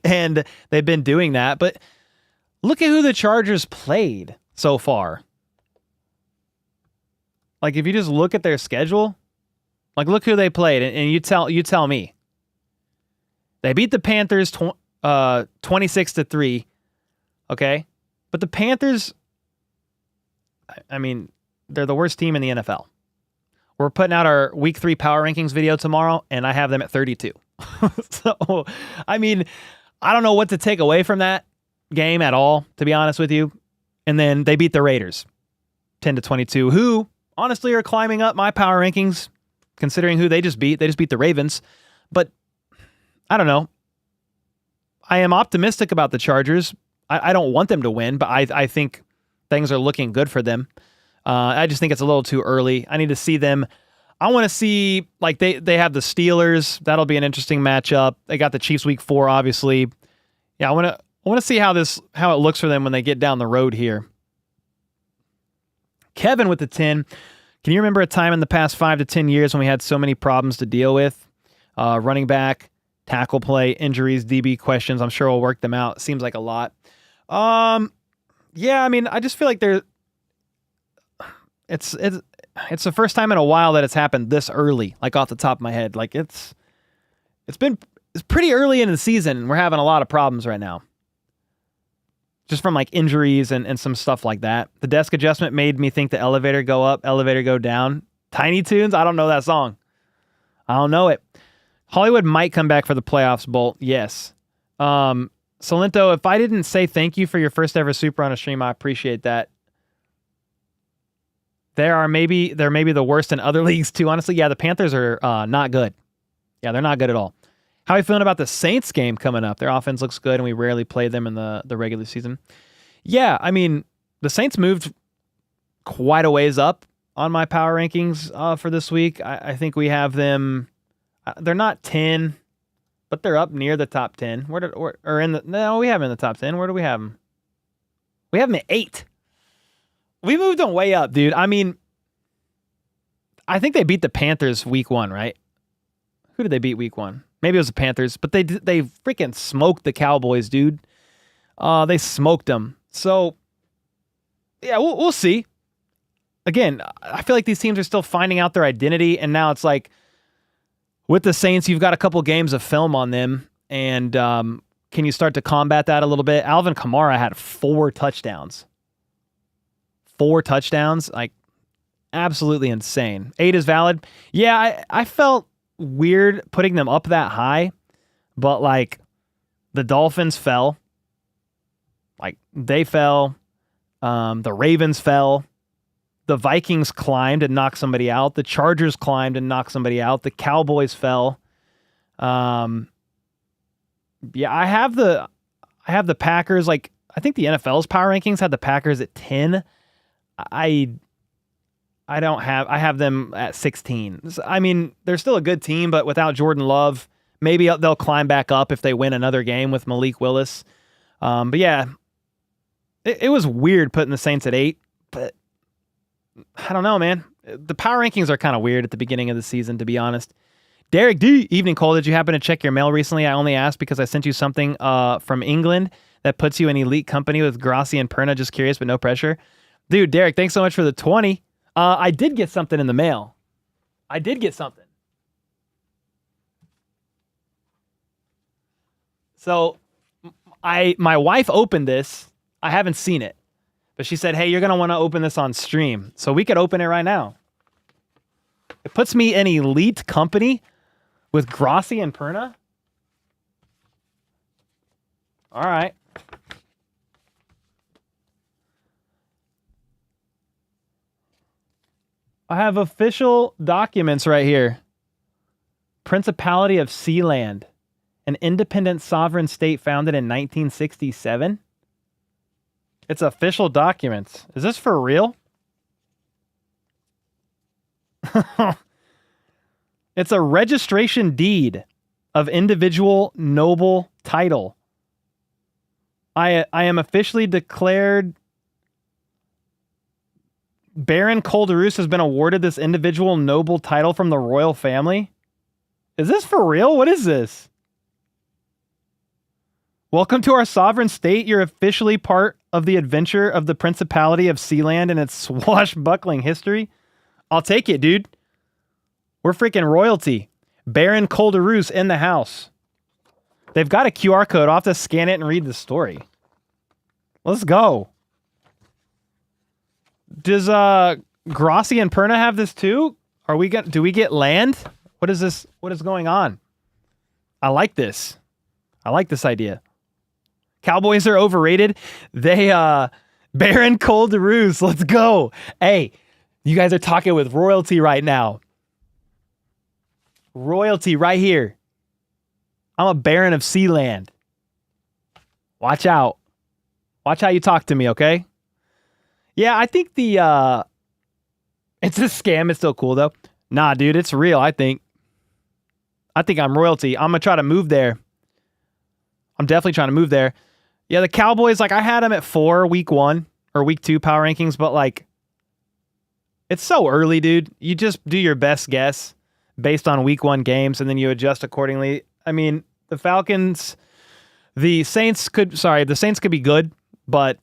And they've been doing that. But look at who the Chargers played so far. Like if you just look at their schedule, like, look who they played, and you tell me. They beat the Panthers 26-3, okay? But the Panthers, I mean, they're the worst team in the NFL. We're putting out our Week 3 Power Rankings video tomorrow, and I have them at 32. So, I mean, I don't know what to take away from that game at all, to be honest with you. And then they beat the Raiders 10-22, who, honestly, are climbing up my Power Rankings, considering who they just beat. They just beat the Ravens. But I don't know. I am optimistic about the Chargers. I don't want them to win, but I think things are looking good for them. I just think it's a little too early. I need to see them. I want to see, like, they have the Steelers. That'll be an interesting matchup. They got the Chiefs week 4, obviously. Yeah, I want to see how it looks for them when they get down the road here. Kevin with the 10. Can you remember a time in the past 5 to 10 years when we had so many problems to deal with? Running back, tackle play, injuries, DB questions. I'm sure we'll work them out. Seems like a lot. Yeah, I mean, I just feel like it's the first time in a while that it's happened this early, like off the top of my head. Like it's pretty early in the season and we're having a lot of problems right now. Just from like injuries and some stuff like that. The desk adjustment made me think the elevator go up, elevator go down. Tiny Toons? I don't know that song. I don't know it. Hollywood might come back for the playoffs, Bolt. Yes. Solento, if I didn't say thank you for your first ever super on a stream, I appreciate that. They're maybe the worst in other leagues too. Honestly, yeah, the Panthers are not good. Yeah, they're not good at all. How are you feeling about the Saints game coming up? Their offense looks good, and we rarely play them in the regular season. Yeah, I mean, the Saints moved quite a ways up on my power rankings for this week. I think we have them. They're not 10, but they're up near the top 10. We have them in the top 10. Where do we have them? We have them at 8. We moved them way up, dude. I mean, I think they beat the Panthers week 1, right? Who did they beat week 1? Maybe it was the Panthers, but they freaking smoked the Cowboys, dude. They smoked them. So, yeah, we'll see. Again, I feel like these teams are still finding out their identity, and now it's like with the Saints, you've got a couple games of film on them, and can you start to combat that a little bit? Alvin Kamara had 4 touchdowns. 4 touchdowns. Like, absolutely insane. 8 is valid. Yeah, I felt weird putting them up that high, but like the Dolphins fell. Like, they fell. The Ravens fell. The Vikings climbed and knocked somebody out. The Chargers climbed and knocked somebody out. The Cowboys fell. Yeah, I have the Packers. Like, I think the NFL's power rankings had the Packers at 10. I have them at 16. I mean, they're still a good team, but without Jordan Love, maybe they'll climb back up if they win another game with Malik Willis. But yeah, it was weird putting the Saints at 8, but I don't know, man. The power rankings are kind of weird at the beginning of the season, to be honest. Derek D. Evening, Cole. Did you happen to check your mail recently? I only asked because I sent you something from England that puts you in elite company with Grassi and Perna. Just curious, but no pressure. Dude, Derek, thanks so much for the 20. I did get something in the mail. I did get something. So my wife opened this. I haven't seen it. But she said, hey, you're going to want to open this on stream. So we could open it right now. It puts me in elite company with Grassi and Perna. All right. I have official documents right here. Principality of Sealand, an independent sovereign state founded in 1967. It's official documents. Is this for real? It's a registration deed of individual noble title. I am officially declared. Baron DeRuse has been awarded this individual noble title from the royal family. Is this for real? What is this? Welcome to our sovereign state. You're officially part of the adventure of the Principality of Sealand and its swashbuckling history. I'll take it, dude. We're freaking royalty. Baron DeRuse in the house. They've got a QR code. I'll have to scan it and read the story. Let's go. Does Grassi and Perna have this too? Do we get land? What is this? What is going on? I like this. I like this idea. Cowboys are overrated. They Baron DeRuse. Let's go. Hey, you guys are talking with royalty right now. Royalty right here. I'm a Baron of Sealand. Watch out. Watch how you talk to me, okay? Yeah, I think it's a scam. It's still cool, though. Nah, dude, it's real, I think. I think I'm royalty. I'm going to try to move there. I'm definitely trying to move there. Yeah, the Cowboys, like, I had them at 4 week 1 or week 2 power rankings, but, like, it's so early, dude. You just do your best guess based on week 1 games, and then you adjust accordingly. I mean, the Falcons, the Saints could be good, but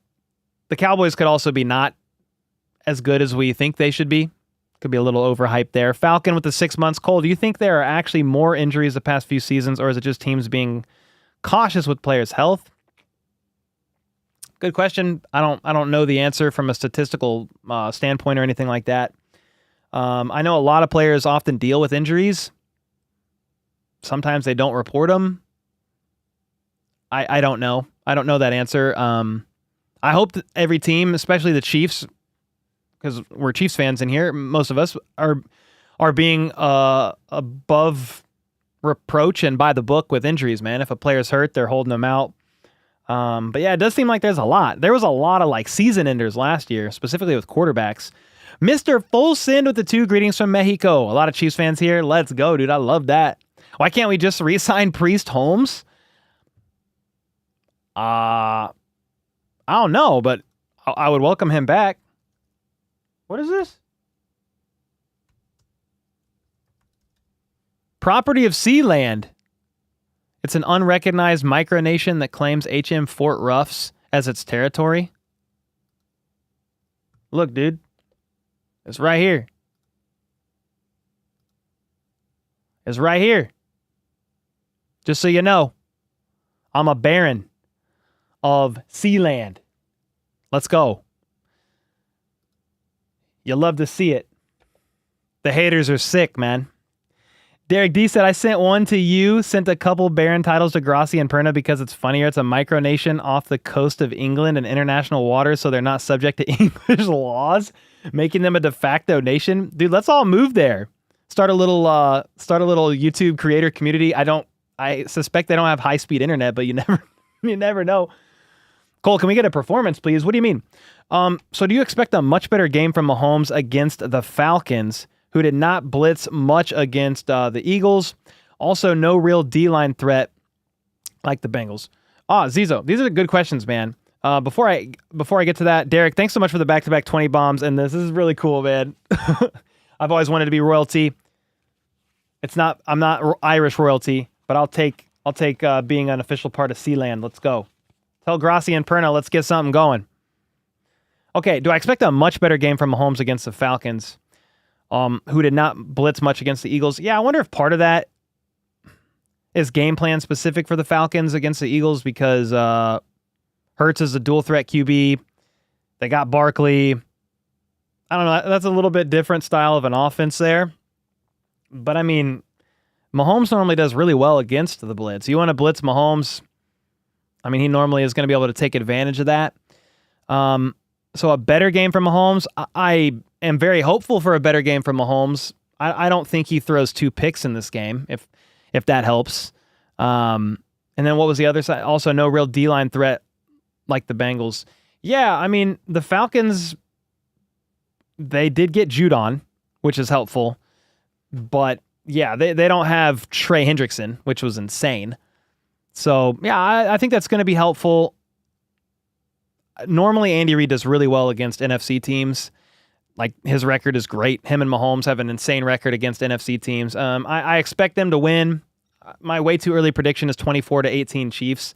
the Cowboys could also be not as good as we think they should be. Could be a little overhyped there. Falcon with the 6 months. Cole, do you think there are actually more injuries the past few seasons, or is it just teams being cautious with players' health? Good question. I don't know the answer from a statistical standpoint or anything like that. I know a lot of players often deal with injuries. Sometimes they don't report them. I don't know. I don't know that answer. I hope that every team, especially the Chiefs, because we're Chiefs fans in here, most of us are being above reproach and by the book with injuries, man. If a player's hurt, they're holding them out. But yeah, it does seem like there's a lot. There was a lot of like season enders last year, specifically with quarterbacks. Mr. Full Send with the 2 greetings from Mexico. A lot of Chiefs fans here. Let's go, dude. I love that. Why can't we just re-sign Priest Holmes? I don't know, but I would welcome him back. What is this? Property of Sealand. It's an unrecognized micronation that claims HM Fort Ruffs as its territory. Look, dude. It's right here. It's right here. Just so you know, I'm a baron of Sealand. Let's go. You love to see it. The haters are sick, man. Derek D said, I sent one to you, sent a couple Baron titles to Grossi and Perna because it's funnier. It's a micronation off the coast of England and international waters, so they're not subject to English laws, making them a de facto nation. Dude, let's all move there. Start a little YouTube creator community. I suspect they don't have high-speed internet, but you never know. Cole, can we get a performance, please? What do you mean? So do you expect a much better game from Mahomes against the Falcons, who did not blitz much against the Eagles? Also, no real D-line threat like the Bengals. Zizo, these are good questions, man. Before I get to that, Derek, thanks so much for the back-to-back 20 bombs, and this is really cool, man. I've always wanted to be royalty. I'm not Irish royalty, but I'll take being an official part of Sealand. Let's go. Tell Grossi and Perna, let's get something going. Okay, do I expect a much better game from Mahomes against the Falcons, who did not blitz much against the Eagles? Yeah, I wonder if part of that is game plan specific for the Falcons against the Eagles because Hurts is a dual threat QB. They got Barkley. I don't know. That's a little bit different style of an offense there. But, I mean, Mahomes normally does really well against the blitz. You want to blitz Mahomes, I mean, he normally is going to be able to take advantage of that. So a better game from Mahomes, I am very hopeful for a better game from Mahomes. I don't think he throws 2 picks in this game, if that helps. And then what was the other side? Also, no real D-line threat like the Bengals. Yeah, I mean, the Falcons, they did get Judon, which is helpful. But, yeah, they don't have Trey Hendrickson, which was insane. So, yeah, I think that's going to be helpful. Normally, Andy Reid does really well against NFC teams. Like, his record is great. Him and Mahomes have an insane record against NFC teams. I expect them to win. My way too early prediction is 24-18 Chiefs.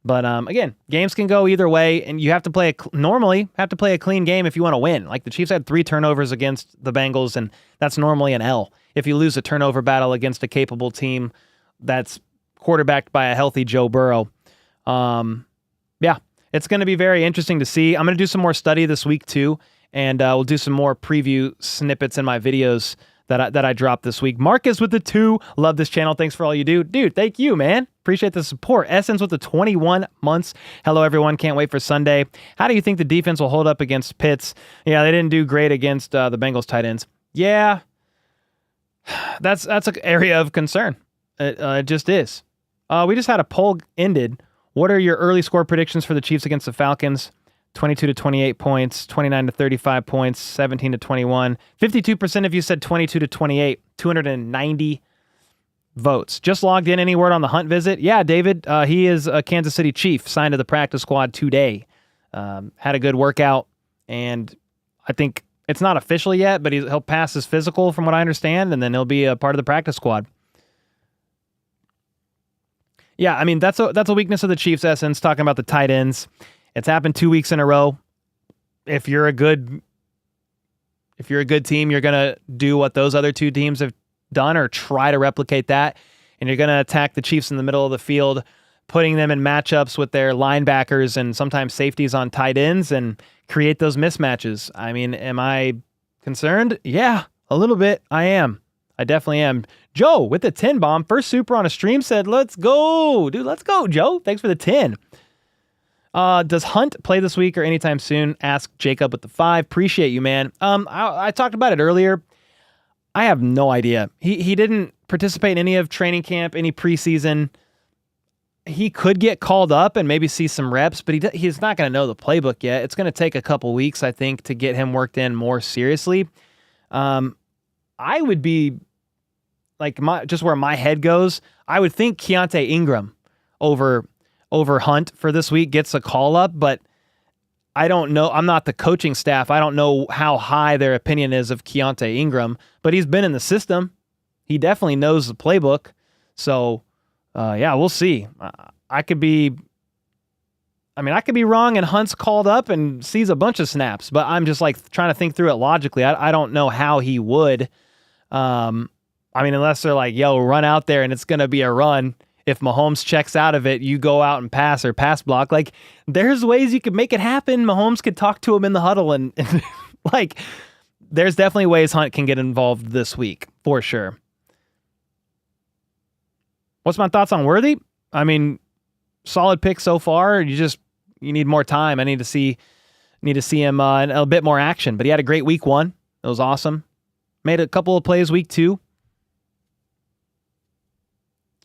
But, again, games can go either way, and you have to play normally have to play a clean game if you want to win. Like, the Chiefs had 3 turnovers against the Bengals, and that's normally an L. If you lose a turnover battle against a capable team that's quarterbacked by a healthy Joe Burrow. Yeah, it's going to be very interesting to see. I'm going to do some more study this week too, and we'll do some more preview snippets in my videos that I dropped this week. Marcus with the 2. Love this channel. Thanks for all you do. Dude, thank you, man. Appreciate the support. Essence with the 21 months. Hello, everyone. Can't wait for Sunday. How do you think the defense will hold up against Pitts? Yeah, they didn't do great against the Bengals tight ends. Yeah, that's an area of concern. It just is. We just had a poll ended. What are your early score predictions for the Chiefs against the Falcons? 22-28 points, 29-35 points, 17-21. 52% of you said 22-28, 290 votes. Just logged in. Any word on the Hunt visit? Yeah, David, he is a Kansas City Chief, signed to the practice squad today. Had a good workout, and I think it's not official yet, but he'll pass his physical from what I understand, and then he'll be a part of the practice squad. Yeah, I mean, that's a weakness of the Chiefs, Essence, talking about the tight ends. It's happened 2 weeks in a row. If you're a good team, you're going to do what those other 2 teams have done or try to replicate that, and you're going to attack the Chiefs in the middle of the field, putting them in matchups with their linebackers and sometimes safeties on tight ends and create those mismatches. I mean, am I concerned? Yeah, a little bit. I am. I definitely am. Joe with the 10 bomb, first super on a stream, said, let's go. Dude, let's go, Joe. Thanks for the 10. Does Hunt play this week or anytime soon? Ask Jacob with the 5. Appreciate you, man. I talked about it earlier. I have no idea. He didn't participate in any of training camp, any preseason. He could get called up and maybe see some reps, but he's not going to know the playbook yet. It's going to take a couple weeks, I think, to get him worked in more seriously. I would be like just where my head goes. I would think Keontae Ingram over Hunt for this week gets a call up, but I don't know. I'm not the coaching staff. I don't know how high their opinion is of Keontae Ingram, but he's been in the system. He definitely knows the playbook. So, yeah, we'll see. I could be wrong and Hunt's called up and sees a bunch of snaps, but I'm just like trying to think through it logically. I don't know how he would. Unless they're like, yo, run out there and it's going to be a run. If Mahomes checks out of it, you go out and pass or pass block. Like, there's ways you could make it happen. Mahomes could talk to him in the huddle and like, there's definitely ways Hunt can get involved this week, for sure. What's my thoughts on Worthy? I mean, solid pick so far. You need more time. I need to see him in a bit more action. But he had a great week 1. It was awesome. Made a couple of plays week 2.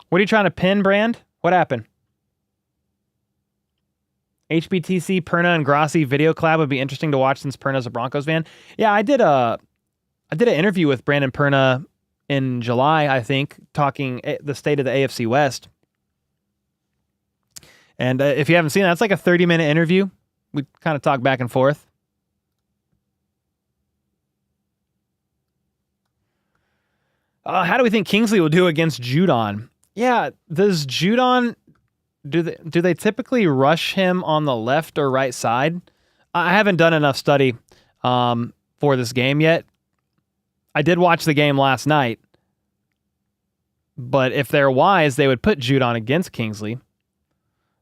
What are you trying to pin, Brand? What happened? HBTC, Perna, and Grassi video collab would be interesting to watch since Perna's a Broncos fan. Yeah, I did an interview with Brandon Perna in July, I think, talking the state of the AFC West. And if you haven't seen that, it's like a 30-minute interview. We kind of talk back and forth. How do we think Kingsley will do against Judon? Yeah, does Judon, do they typically rush him on the left or right side? I haven't done enough study for this game yet. I did watch the game last night, but if they're wise, they would put Judon against Kingsley,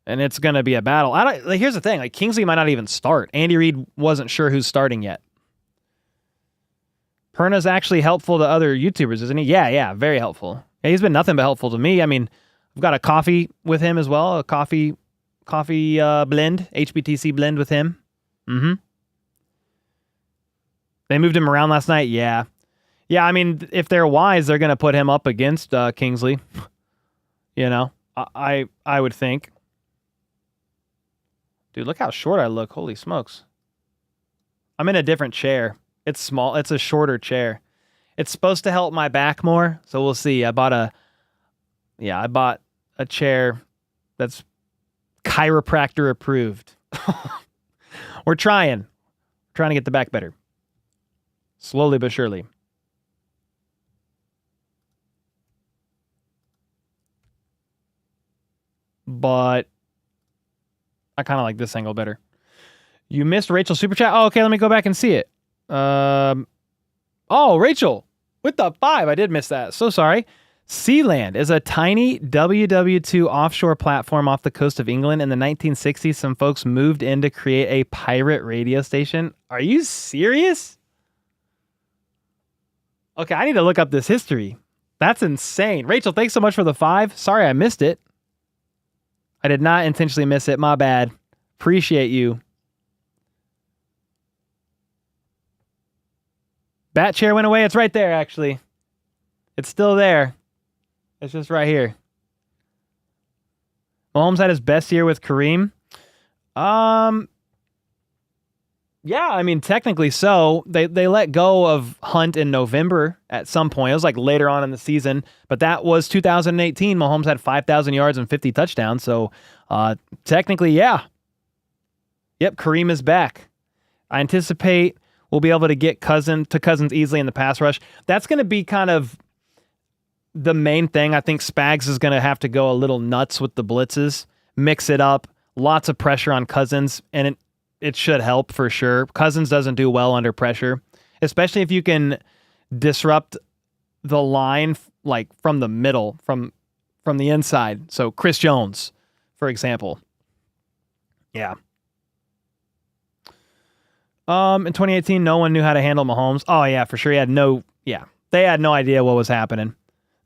and it's going to be a battle. Here's the thing: like Kingsley might not even start. Andy Reid wasn't sure who's starting yet. Perna's actually helpful to other YouTubers, isn't he? Yeah, very helpful. Yeah, he's been nothing but helpful to me. I mean, I've got a coffee with him as well, a coffee blend, HBTC blend with him. Mm-hmm. They moved him around last night. Yeah. I mean, if they're wise, they're going to put him up against Kingsley. You know, I would think. Dude, look how short I look. Holy smokes. I'm in a different chair. It's small. It's a shorter chair. It's supposed to help my back more, so we'll see. I bought a chair that's chiropractor approved. We're trying to get the back better. Slowly but surely. But I kind of like this angle better. You missed Rachel's super chat? Oh, okay, let me go back and see it. Rachel, with the 5, I did miss that. So sorry. Sealand is a tiny WW2 offshore platform off the coast of England. In the 1960s, some folks moved in to create a pirate radio station. Are you serious? Okay, I need to look up this history. That's insane. Rachel, thanks so much for the 5. Sorry I missed it. I did not intentionally miss it. My bad. Appreciate you. Bat chair went away. It's right there, actually. It's still there. It's just right here. Mahomes had his best year with Kareem. Yeah, I mean, technically so. They let go of Hunt in November at some point. It was like later on in the season, but that was 2018. Mahomes had 5,000 yards and 50 touchdowns. So technically, yeah. Yep, Kareem is back. I anticipate we'll be able to get Cousins easily in the pass rush. That's going to be kind of the main thing. I think Spags is going to have to go a little nuts with the blitzes, mix it up, lots of pressure on Cousins, and it should help for sure. Cousins doesn't do well under pressure, especially if you can disrupt the line like from the middle, from the inside. So Chris Jones, for example. Yeah. In 2018, no one knew how to handle Mahomes. Oh yeah, for sure. They had no idea what was happening.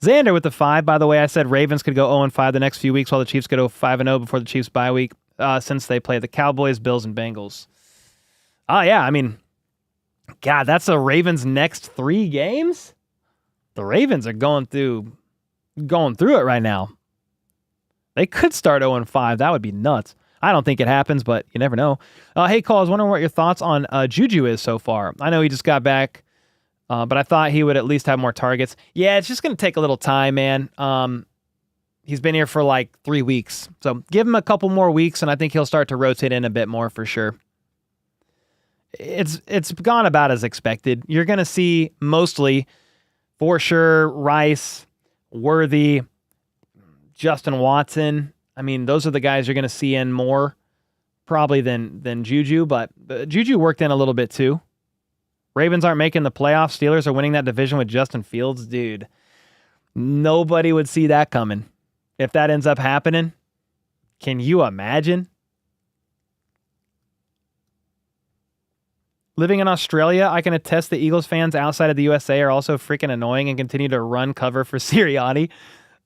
Xander with the 5, by the way. I said Ravens could go 0-5 the next few weeks while the Chiefs could go 5-0 before the Chiefs bye week, since they play the Cowboys, Bills, and Bengals. Oh, yeah. I mean, God, that's the Ravens' next 3 games? The Ravens are going through it right now. They could start 0-5. That would be nuts. I don't think it happens, but you never know. Hey, Cole, I was wondering what your thoughts on Juju is so far. I know he just got back. But I thought he would at least have more targets. Yeah, it's just going to take a little time, man. He's been here for like 3 weeks. So give him a couple more weeks, and I think he'll start to rotate in a bit more for sure. It's gone about as expected. You're going to see mostly, for sure, Rice, Worthy, Justin Watson. I mean, those are the guys you're going to see in more probably than Juju, but Juju worked in a little bit too. Ravens aren't making the playoffs. Steelers are winning that division with Justin Fields. Dude, nobody would see that coming. If that ends up happening, can you imagine? Living in Australia, I can attest that Eagles fans outside of the USA are also freaking annoying and continue to run cover for Sirianni.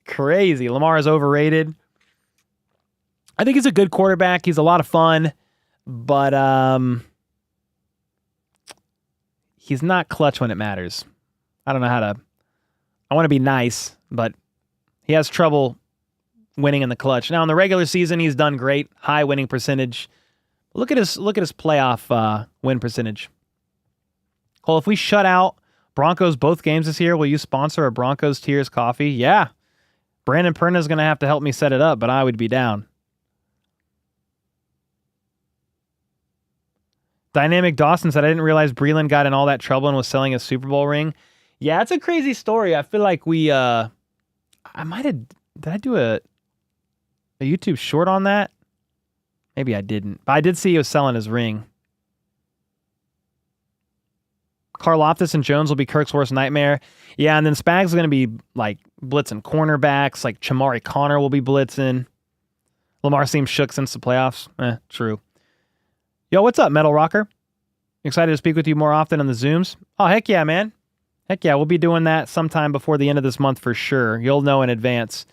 Crazy. Lamar is overrated. I think he's a good quarterback. He's a lot of fun, but he's not clutch when it matters. I don't know how to. I want to be nice, but he has trouble winning in the clutch. Now in the regular season, he's done great, high winning percentage. Look at his playoff win percentage. Cole, if we shut out Broncos both games this year, will you sponsor a Broncos Tears coffee? Yeah. Brandon Perna's going to have to help me set it up, but I would be down. Dynamic Dawson said, I didn't realize Breland got in all that trouble and was selling a Super Bowl ring. Yeah, it's a crazy story. I feel like we, I might have, did I do a YouTube short on that? Maybe I didn't, but I did see he was selling his ring. Karlaftis and Jones will be Kirk's worst nightmare. Yeah, and then Spags is going to be like blitzing cornerbacks, like Chamari Connor will be blitzing. Lamar seems shook since the playoffs. True. Yo, what's up, Metal Rocker? Excited to speak with you more often on the Zooms. Oh, heck yeah, man. Heck yeah, we'll be doing that sometime before the end of this month for sure. You'll know in advance.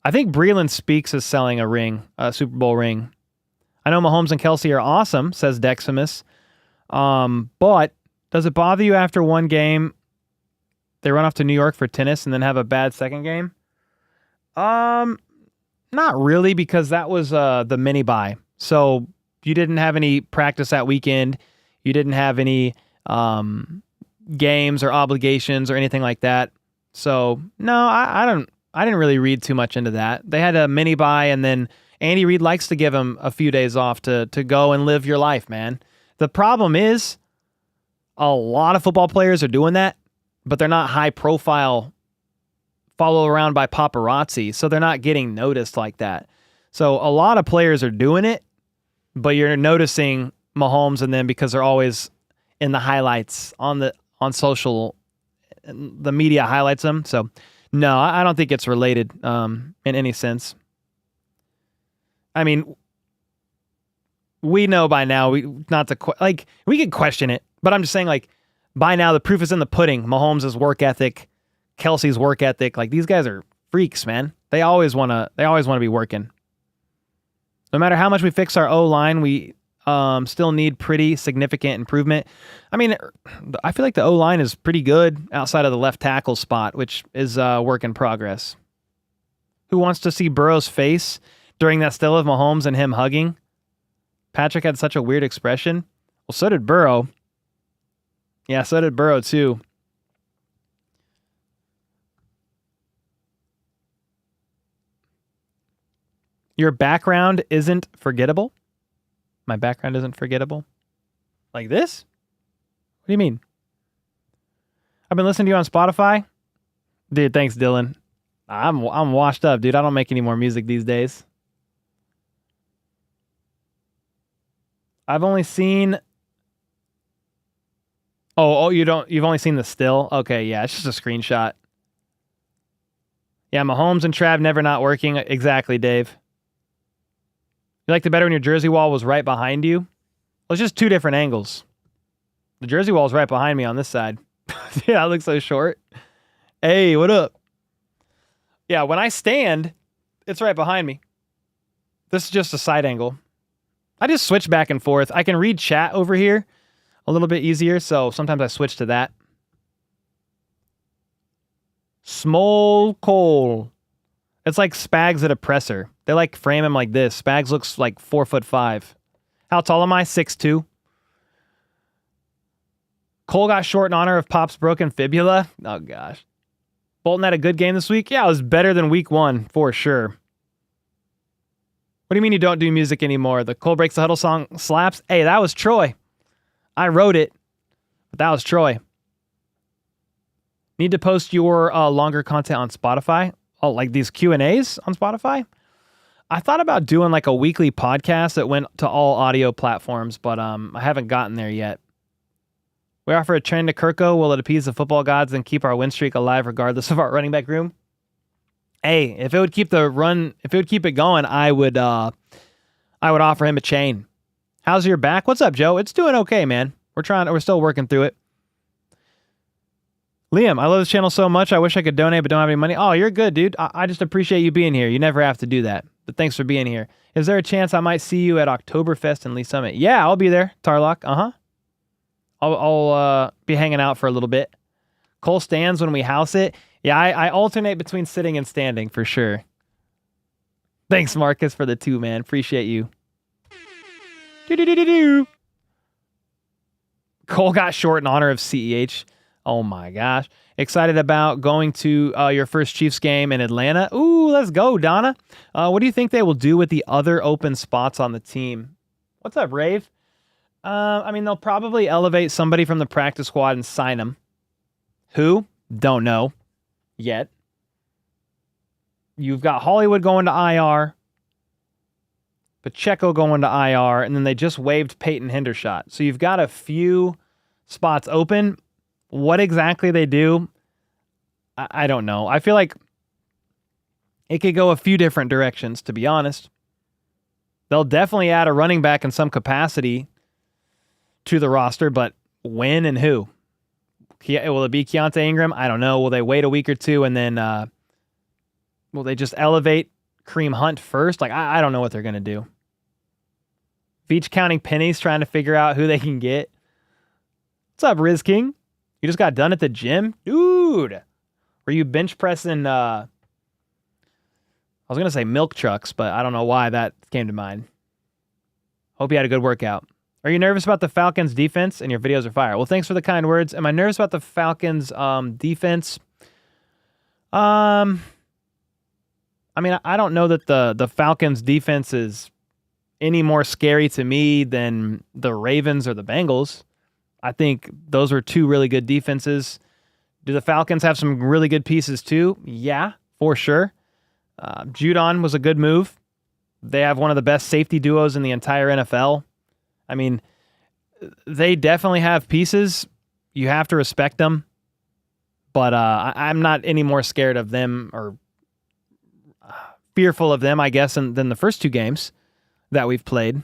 I think Breland Speaks is selling a ring, a Super Bowl ring. I know Mahomes and Kelce are awesome, says Deximus. But does it bother you after one game they run off to New York for tennis and then have a bad second game? Not really, because that was the mini bye. So you didn't have any practice that weekend. You didn't have any games or obligations or anything like that. So no, I didn't really read too much into that. They had a mini bye, and then Andy Reid likes to give him a few days off to go and live your life, man. The problem is a lot of football players are doing that, but they're not high profile, followed around by paparazzi, so they're not getting noticed like that. So a lot of players are doing it, but you're noticing Mahomes and them because they're always in the highlights on social. The media highlights them. So no, I don't think it's related in any sense. I mean, we know by now we can question it, but I'm just saying, like, by now the proof is in the pudding. Mahomes' work ethic, Kelce's work ethic, like, these guys are freaks, man. They always want to be working. No matter how much we fix our O-line, we still need pretty significant improvement. I mean, I feel like the O-line is pretty good outside of the left tackle spot, which is work in progress. Who wants to see Burrow's face during that still of Mahomes and him hugging? Patrick had such a weird expression. Well, so did Burrow. Yeah, so did Burrow too. Your background isn't forgettable? My background isn't forgettable? Like this? What do you mean? I've been listening to you on Spotify. Dude, thanks, Dylan. I'm washed up, dude. I don't make any more music these days. I've only seen... Oh, you've only seen the still? Okay, yeah, it's just a screenshot. Yeah, Mahomes and Trav never not working. Exactly, Dave. You liked it better when your jersey wall was right behind you? Well, it's just two different angles. The jersey wall is right behind me on this side. Yeah, I look so short. Hey, what up? Yeah, when I stand, it's right behind me. This is just a side angle. I just switch back and forth. I can read chat over here a little bit easier, so sometimes I switch to that. Small Cole. It's like Spags at a presser. They like frame him like this. Spags looks like 4'5". How tall am I? 6'2". Cole got short in honor of Pop's broken fibula. Oh, gosh. Bolton had a good game this week? Yeah, it was better than week 1, for sure. What do you mean you don't do music anymore? The Cole Breaks the Huddle song slaps? Hey, that was Troy. I wrote it, but that was Troy. Need to post your longer content on Spotify? Oh, like these Q&As on Spotify? I thought about doing like a weekly podcast that went to all audio platforms, but I haven't gotten there yet. We offer a train to Kirko. Will it appease the football gods and keep our win streak alive regardless of our running back room? Hey, if it would keep it going, I would offer him a chain. How's your back? What's up, Joe? It's doing okay, man. We're still working through it. Liam, I love this channel so much. I wish I could donate, but don't have any money. Oh, you're good, dude. I just appreciate you being here. You never have to do that. But thanks for being here. Is there a chance I might see you at Oktoberfest in Lee Summit? Yeah, I'll be there, Tarlock. I'll be hanging out for a little bit. Cole stands when we house it. Yeah, I alternate between sitting and standing for sure. Thanks, Marcus, for the 2, man. Appreciate you. Cole got short in honor of CEH. Oh my gosh. Excited about going to your first Chiefs game in Atlanta. Ooh, let's go, Donna. What do you think they will do with the other open spots on the team? What's up, Rave? I mean, they'll probably elevate somebody from the practice squad and sign them. Who? Don't know yet. You've got Hollywood going to IR. Pacheco going to IR. And then they just waived Peyton Hendershot. So you've got a few spots open. What exactly they do, I don't know. I feel like it could go a few different directions, to be honest. They'll definitely add a running back in some capacity to the roster, but when and who? Will it be Keontae Ingram? I don't know. Will they wait a week or two and then will they just elevate Kareem Hunt first? Like, I don't know what they're going to do. Veach counting pennies, trying to figure out who they can get. What's up, Riz King? You just got done at the gym? Dude! Were you bench pressing, I was going to say milk trucks, but I don't know why that came to mind. Hope you had a good workout. Are you nervous about the Falcons defense? And your videos are fire. Well, thanks for the kind words. Am I nervous about the Falcons defense? I mean, I don't know that the Falcons defense is any more scary to me than the Ravens or the Bengals. I think those were 2 really good defenses. Do the Falcons have some really good pieces too? Yeah, for sure. Judon was a good move. They have one of the best safety duos in the entire NFL. I mean, they definitely have pieces. You have to respect them. But I'm not any more scared of them or fearful of them, I guess, than the first 2 games that we've played.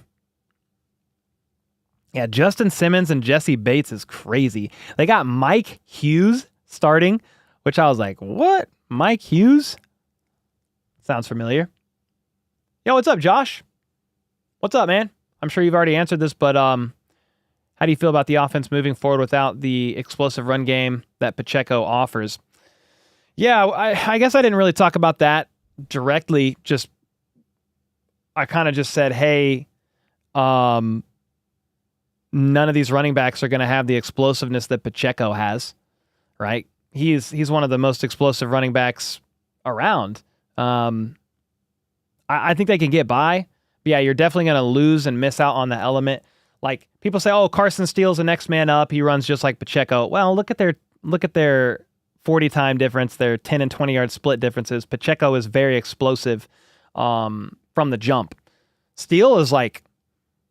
Yeah, Justin Simmons and Jesse Bates is crazy. They got Mike Hughes starting, which I was like, what? Mike Hughes? Sounds familiar. Yo, what's up, Josh? What's up, man? I'm sure you've already answered this, but how do you feel about the offense moving forward without the explosive run game that Pacheco offers? Yeah, I guess I didn't really talk about that directly. I kind of just said, hey, none of these running backs are going to have the explosiveness that Pacheco has, right? He's one of the most explosive running backs around. I think they can get by. But yeah, you're definitely going to lose and miss out on the element. Like, people say, oh, Carson Steele's the next man up. He runs just like Pacheco. Well, look at their 40 time difference, their 10 and 20 yard split differences. Pacheco is very explosive from the jump. Steele is like,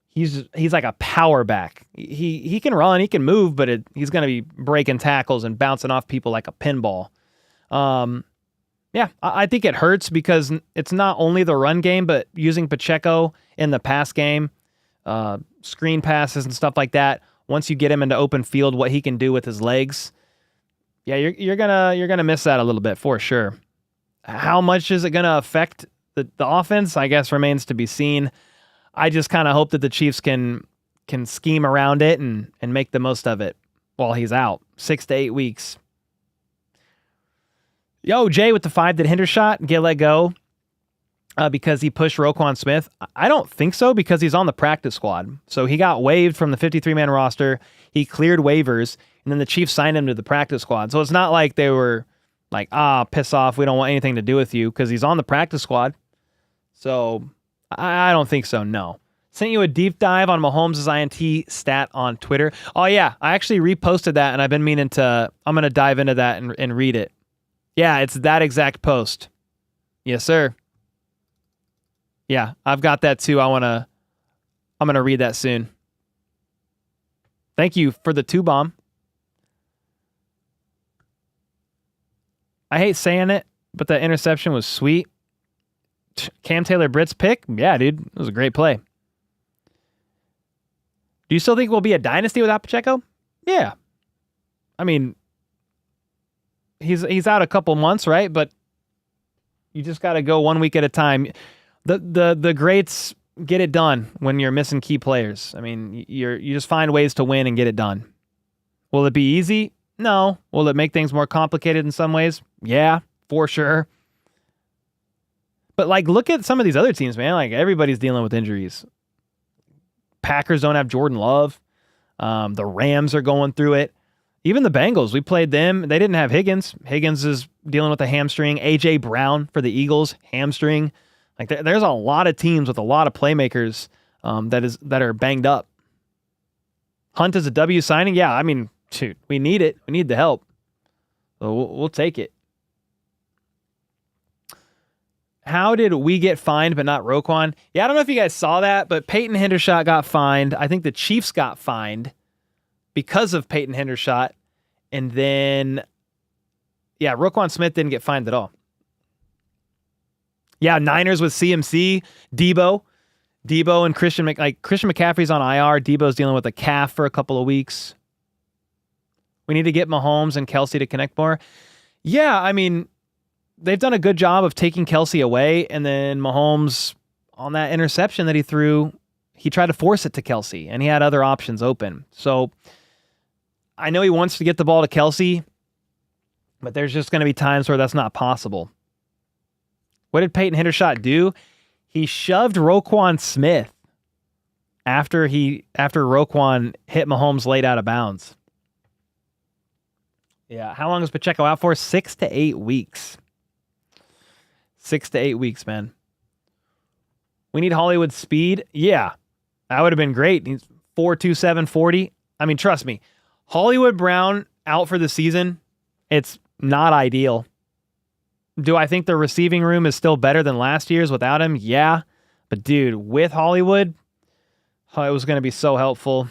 He's like a power back. He can run, he can move, but he's going to be breaking tackles and bouncing off people like a pinball. Yeah, I think it hurts because it's not only the run game, but using Pacheco in the pass game, screen passes and stuff like that. Once you get him into open field, what he can do with his legs, yeah, you're gonna miss that a little bit for sure. How much is it gonna affect the offense? I guess remains to be seen. I just kind of hope that the Chiefs can scheme around it and make the most of it while he's out. 6 to 8 weeks. Yo, Jay with the 5. Did Hendershot get let go because he pushed Roquan Smith? I don't think so, because he's on the practice squad. So he got waived from the 53-man roster. He cleared waivers, and then the Chiefs signed him to the practice squad. So it's not like they were like, piss off, we don't want anything to do with you, because he's on the practice squad. So I don't think so, no. Sent you a deep dive on Mahomes' INT stat on Twitter. Oh, yeah, I actually reposted that, and I've been meaning to, I'm going to dive into that and read it. Yeah, it's that exact post. Yes, sir. Yeah, I've got that too. I'm going to read that soon. Thank you for the 2-bomb. I hate saying it, but that interception was sweet. Cam Taylor-Britt's pick? Yeah, dude. It was a great play. Do you still think we'll be a dynasty without Pacheco? Yeah. I mean, he's out a couple months, right? But you just got to go 1 week at a time. The greats get it done when you're missing key players. I mean, you just find ways to win and get it done. Will it be easy? No. Will it make things more complicated in some ways? Yeah, for sure. But like, look at some of these other teams, man. Like, everybody's dealing with injuries. Packers don't have Jordan Love. The Rams are going through it. Even the Bengals, we played them. They didn't have Higgins. Higgins is dealing with a hamstring. A.J. Brown for the Eagles, hamstring. Like, there's a lot of teams with a lot of playmakers that are banged up. Hunt is a W signing. Yeah, I mean, shoot, we need it. We need the help. So we'll take it. How did we get fined but not Roquan? Yeah, I don't know if you guys saw that, but Peyton Hendershot got fined. I think the Chiefs got fined because of Peyton Hendershot. And then, yeah, Roquan Smith didn't get fined at all. Yeah, Niners with CMC, Debo and Christian McCaffrey's on IR. Debo's dealing with a calf for a couple of weeks. We need to get Mahomes and Kelce to connect more. Yeah, I mean, they've done a good job of taking Kelce away, and then Mahomes, on that interception that he threw, he tried to force it to Kelce, and he had other options open. So I know he wants to get the ball to Kelce, but there's just going to be times where that's not possible. What did Peyton Hendershot do? He shoved Roquan Smith after Roquan hit Mahomes late out of bounds. Yeah, how long is Pacheco out for? 6 to 8 weeks. 6 to 8 weeks, man. We need Hollywood speed. Yeah, that would have been great. He's 4.27 40. I mean, trust me, Hollywood Brown out for the season. It's not ideal. Do I think the receiving room is still better than last year's without him? Yeah. But dude, with Hollywood, it was going to be so helpful.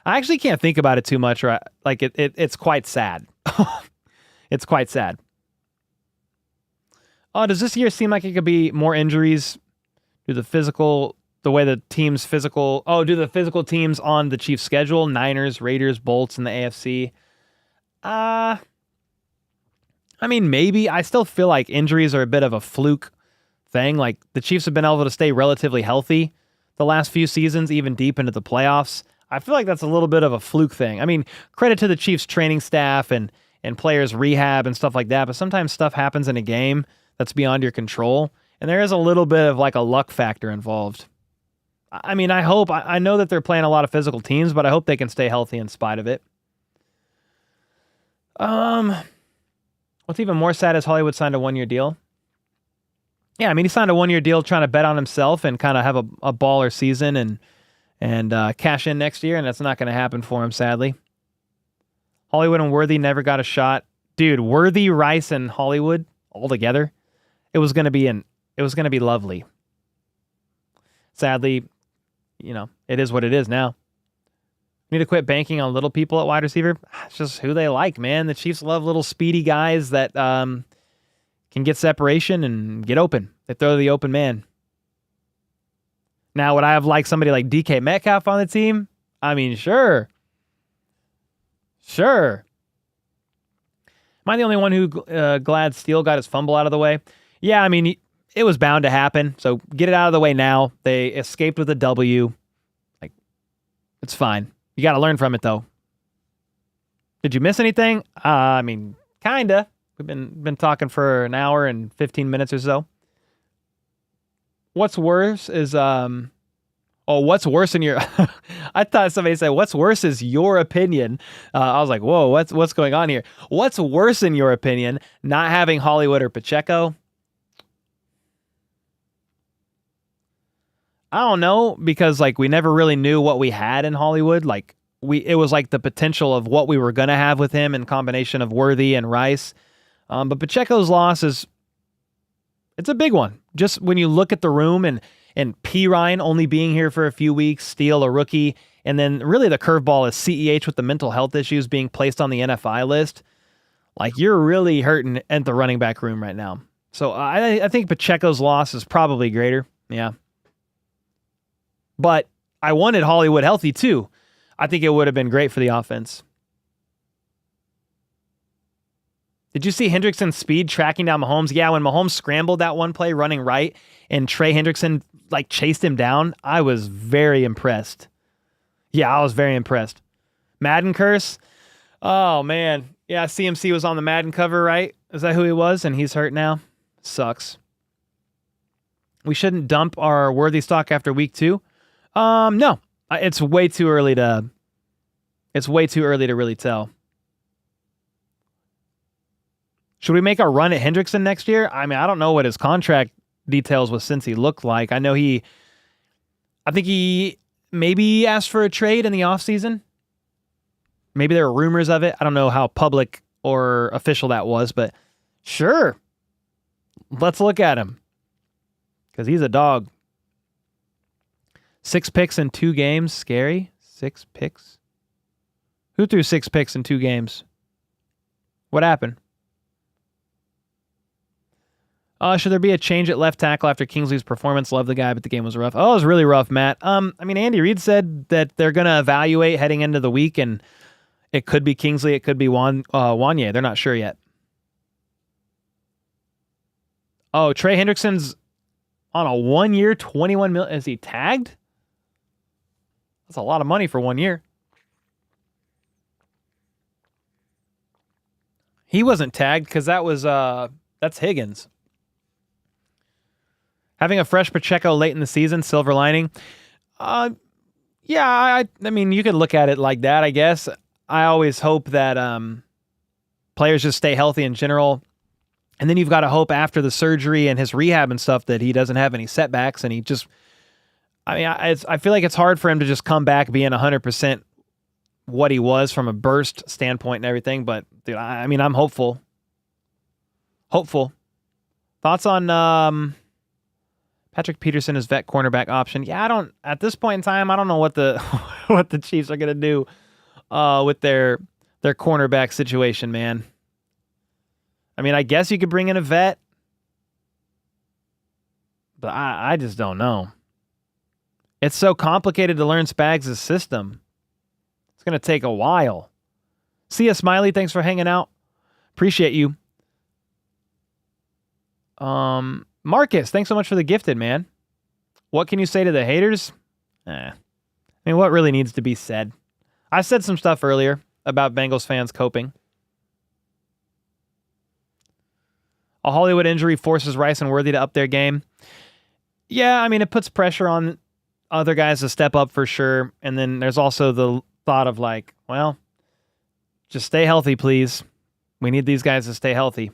I actually can't think about it too much. Right? Like it's quite sad. It's quite sad. Oh, does this year seem like it could be more injuries? Do the physical teams on the Chiefs schedule? Niners, Raiders, Bolts in the AFC. I mean, maybe. I still feel like injuries are a bit of a fluke thing. Like, the Chiefs have been able to stay relatively healthy the last few seasons, even deep into the playoffs. I feel like that's a little bit of a fluke thing. I mean, credit to the Chiefs training staff and players rehab and stuff like that, but sometimes stuff happens in a game that's beyond your control, and there is a little bit of like a luck factor involved. I mean, I know that they're playing a lot of physical teams, but I hope they can stay healthy in spite of it. What's even more sad is Hollywood signed a 1-year deal. Yeah, I mean, he signed a 1-year deal trying to bet on himself and kind of have a baller season and cash in next year, and that's not going to happen for him, sadly. Hollywood and Worthy never got a shot. Dude, Worthy, Rice, and Hollywood all together, it was going to be lovely. Sadly, it is what it is now. Need to quit banking on little people at wide receiver. It's just who they like, man. The Chiefs love little speedy guys that can get separation and get open. They throw the open man. Now, would I have liked somebody like DK Metcalf on the team? I mean, sure. Sure. Am I the only one who glad Steele got his fumble out of the way? Yeah, I mean, it was bound to happen. So get it out of the way now. They escaped with a W. Like, it's fine. You got to learn from it, though. Did you miss anything? I mean, kinda. We've been talking for an hour and 15 minutes or so. What's worse is what's worse in your? I thought somebody said, "What's worse is your opinion." I was like, "Whoa, what's going on here? What's worse in your opinion? Not having Hollywood or Pacheco?" I don't know, because like we never really knew what we had in Hollywood. Like it was like the potential of what we were gonna have with him in combination of Worthy and Rice. But Pacheco's loss it's a big one. Just when you look at the room and P. Ryan only being here for a few weeks, Steele a rookie, and then really the curveball is CEH with the mental health issues being placed on the NFI list. Like, you're really hurting at the running back room right now. So I think Pacheco's loss is probably greater. Yeah. But I wanted Hollywood healthy too. I think it would have been great for the offense. Did you see Hendrickson's speed tracking down Mahomes? Yeah, when Mahomes scrambled that one play running right and Trey Hendrickson like chased him down, I was very impressed. Yeah, I was very impressed. Madden curse? Oh, man. Yeah, CMC was on the Madden cover, right? Is that who he was? And he's hurt now? Sucks. We shouldn't dump our worthy stock after week 2. No. It's way too early to really tell. Should we make a run at Hendrickson next year? I mean, I don't know what his contract details with Cincy looked like. I think he maybe asked for a trade in the offseason. Maybe there were rumors of it. I don't know how public or official that was, but sure. Let's look at him. Because he's a dog. 6 picks in 2 games. Scary. 6 picks. Who threw 6 picks in 2 games? What happened? Should there be a change at left tackle after Kingsley's performance? Love the guy, but the game was rough. Oh, it was really rough, Matt. I mean, Andy Reid said that they're going to evaluate heading into the week, and it could be Kingsley, it could be Wanye. They're not sure yet. Oh, Trey Hendrickson's on a 1-year, $21 million. Is he tagged? That's a lot of money for 1 year. He wasn't tagged because that's Higgins. Having a fresh Pacheco late in the season, silver lining. Yeah, I mean, you could look at it like that, I guess. I always hope that players just stay healthy in general. And then you've got to hope after the surgery and his rehab and stuff that he doesn't have any setbacks. And I feel like it's hard for him to just come back being 100% what he was from a burst standpoint and everything. But, dude, I'm hopeful. Hopeful. Thoughts on Patrick Peterson as vet cornerback option? Yeah, at this point in time, I don't know what the what the Chiefs are going to do with their cornerback situation, man. I mean, I guess you could bring in a vet, but I just don't know. It's so complicated to learn Spags' system. It's going to take a while. See ya, Smiley. Thanks for hanging out. Appreciate you. Marcus, thanks so much for the gifted, man. What can you say to the haters? I mean, what really needs to be said? I said some stuff earlier about Bengals fans coping. A Hollywood injury forces Rice and Worthy to up their game. Yeah, I mean, it puts pressure on other guys to step up for sure. And then there's also the thought of like, well, just stay healthy, please. We need these guys to stay healthy.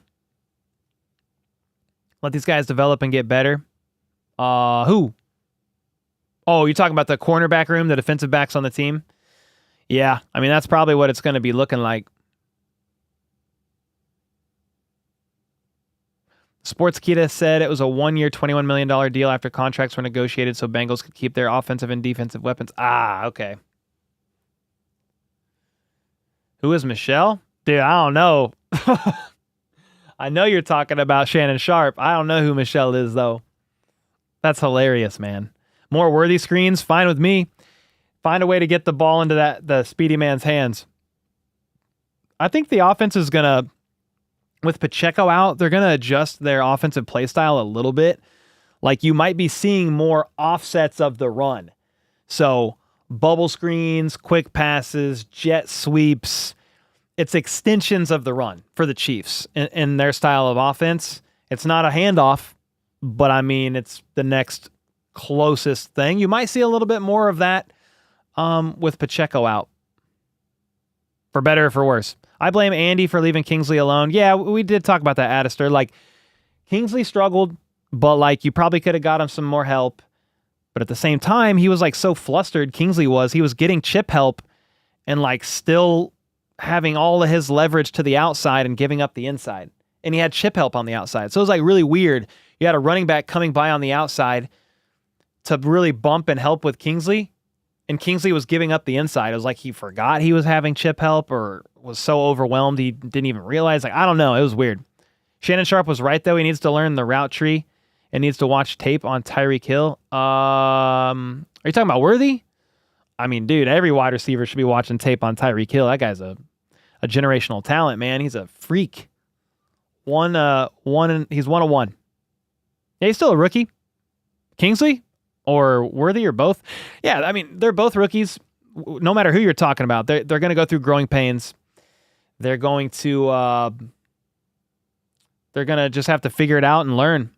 Let these guys develop and get better. Who? Oh, you're talking about the cornerback room, the defensive backs on the team? Yeah, I mean, that's probably what it's going to be looking like. Sportskita said it was a 1-year, $21 million deal after contracts were negotiated so Bengals could keep their offensive and defensive weapons. Ah, okay. Who is Michelle? Dude, I don't know. I know you're talking about Shannon Sharp. I don't know who Michelle is, though. That's hilarious, man. More Worthy screens, fine with me. Find a way to get the ball into the speedy man's hands. I think the offense is going to, with Pacheco out, they're going to adjust their offensive play style a little bit. Like you might be seeing more offsets of the run. So bubble screens, quick passes, jet sweeps. It's extensions of the run for the Chiefs in their style of offense. It's not a handoff, but I mean, it's the next closest thing. You might see a little bit more of that with Pacheco out. For better or for worse. I blame Andy for leaving Kingsley alone. Yeah, we did talk about that, Addister. Like, Kingsley struggled, but like you probably could have got him some more help. But at the same time, he was like so flustered, Kingsley was. He was getting chip help and like still having all of his leverage to the outside and giving up the inside. And he had chip help on the outside. So it was like really weird. You had a running back coming by on the outside to really bump and help with Kingsley. And Kingsley was giving up the inside. It was like he forgot he was having chip help or was so overwhelmed he didn't even realize. Like, I don't know. It was weird. Shannon Sharp was right, though. He needs to learn the route tree and needs to watch tape on Tyreek Hill. Are you talking about Worthy? I mean, dude, every wide receiver should be watching tape on Tyreek Hill. That guy's a generational talent, man. He's a freak. He's 101. Yeah, he's still a rookie. Kingsley or Worthy or both. Yeah, I mean, they're both rookies. No matter who you're talking about, they're going to go through growing pains. They're going to just have to figure it out and learn.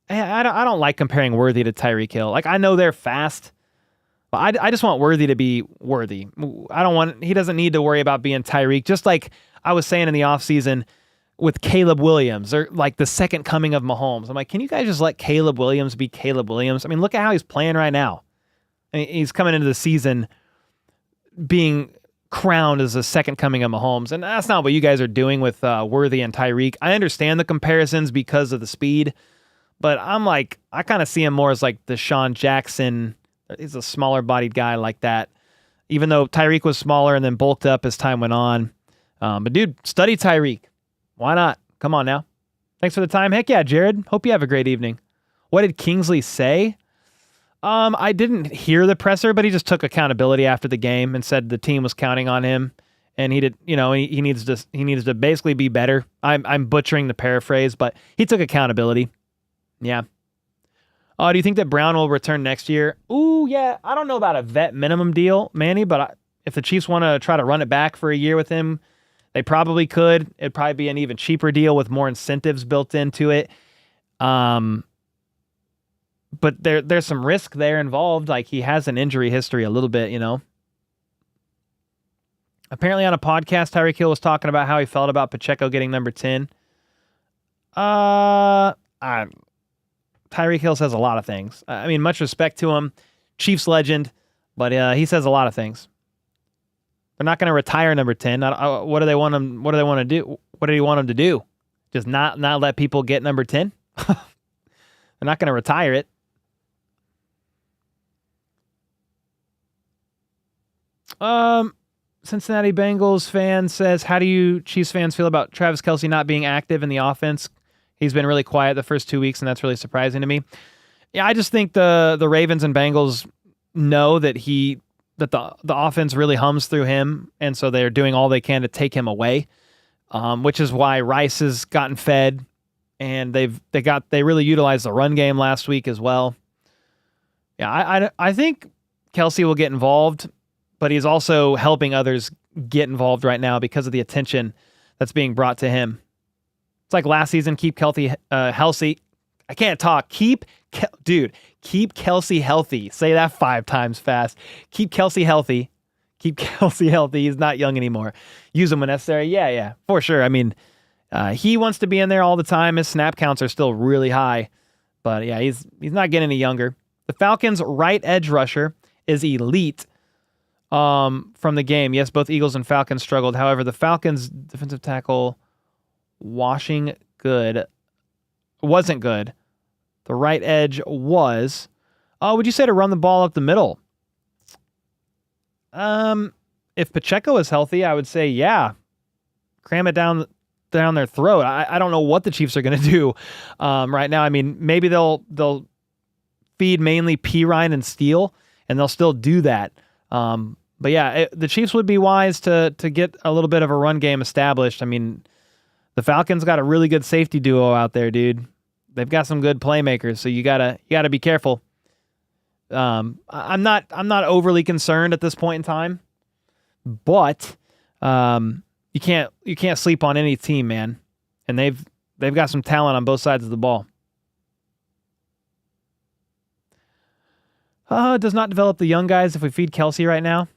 I don't like comparing Worthy to Tyreek Hill. Like, I know they're fast, but I just want Worthy to be Worthy. He doesn't need to worry about being Tyreek. Just like I was saying in the offseason with Caleb Williams, or like the second coming of Mahomes. I'm like, can you guys just let Caleb Williams be Caleb Williams? I mean, look at how he's playing right now. I mean, he's coming into the season being crowned as the second coming of Mahomes, and that's not what you guys are doing with Worthy and Tyreek. I understand the comparisons because of the speed, but I'm like, I kind of see him more as like the Deshaun Jackson. He's a smaller bodied guy like that, even though Tyreek was smaller and then bulked up as time went on. But dude, study Tyreek. Why not? Come on now. Thanks for the time. Heck yeah, Jared. Hope you have a great evening. What did Kingsley say? I didn't hear the presser, but he just took accountability after the game and said the team was counting on him, and he did. You know, he needs to basically be better. I'm butchering the paraphrase, but he took accountability. Yeah. Do you think that Brown will return next year? Ooh, yeah. I don't know about a vet minimum deal, Manny, but if the Chiefs want to try to run it back for a year with him, they probably could. It'd probably be an even cheaper deal with more incentives built into it. But there's some risk there involved. Like, he has an injury history a little bit, you know. Apparently on a podcast, Tyreek Hill was talking about how he felt about Pacheco getting number 10. Tyreek Hill says a lot of things. I mean, much respect to him. Chiefs legend, but he says a lot of things. They're not going to retire number 10. What do they want him? What do they want to do? What do you want him to do? Just not let people get number 10? They're not going to retire it. Cincinnati Bengals fan says, how do you Chiefs fans feel about Travis Kelce not being active in the offense? He's been really quiet the first 2 weeks, and that's really surprising to me. Yeah, I just think the Ravens and Bengals know that the offense really hums through him, and so they're doing all they can to take him away, which is why Rice has gotten fed, and they really utilized the run game last week as well. Yeah, I think Kelce will get involved, but he's also helping others get involved right now because of the attention that's being brought to him. It's like last season, keep Kelce healthy. I can't talk. Keep Kelce healthy. Say that 5 times fast. Keep Kelce healthy. Keep Kelce healthy. He's not young anymore. Use him when necessary. Yeah, for sure. I mean, he wants to be in there all the time. His snap counts are still really high, but yeah, he's not getting any younger. The Falcons' right edge rusher is elite. From the game. Yes, both Eagles and Falcons struggled. However, the Falcons' defensive tackle wasn't good. The right edge was. Would you say to run the ball up the middle? If Pacheco is healthy, I would say yeah. Cram it down their throat. I don't know what the Chiefs are going to do right now. I mean, maybe they'll feed mainly P. Ryan and Steele, and they'll still do that. But yeah, the Chiefs would be wise to get a little bit of a run game established. I mean, the Falcons got a really good safety duo out there, dude. They've got some good playmakers, so you gotta be careful. I'm not overly concerned at this point in time, but you can't sleep on any team, man. And they've got some talent on both sides of the ball. Does not develop the young guys if we feed Kelce right now.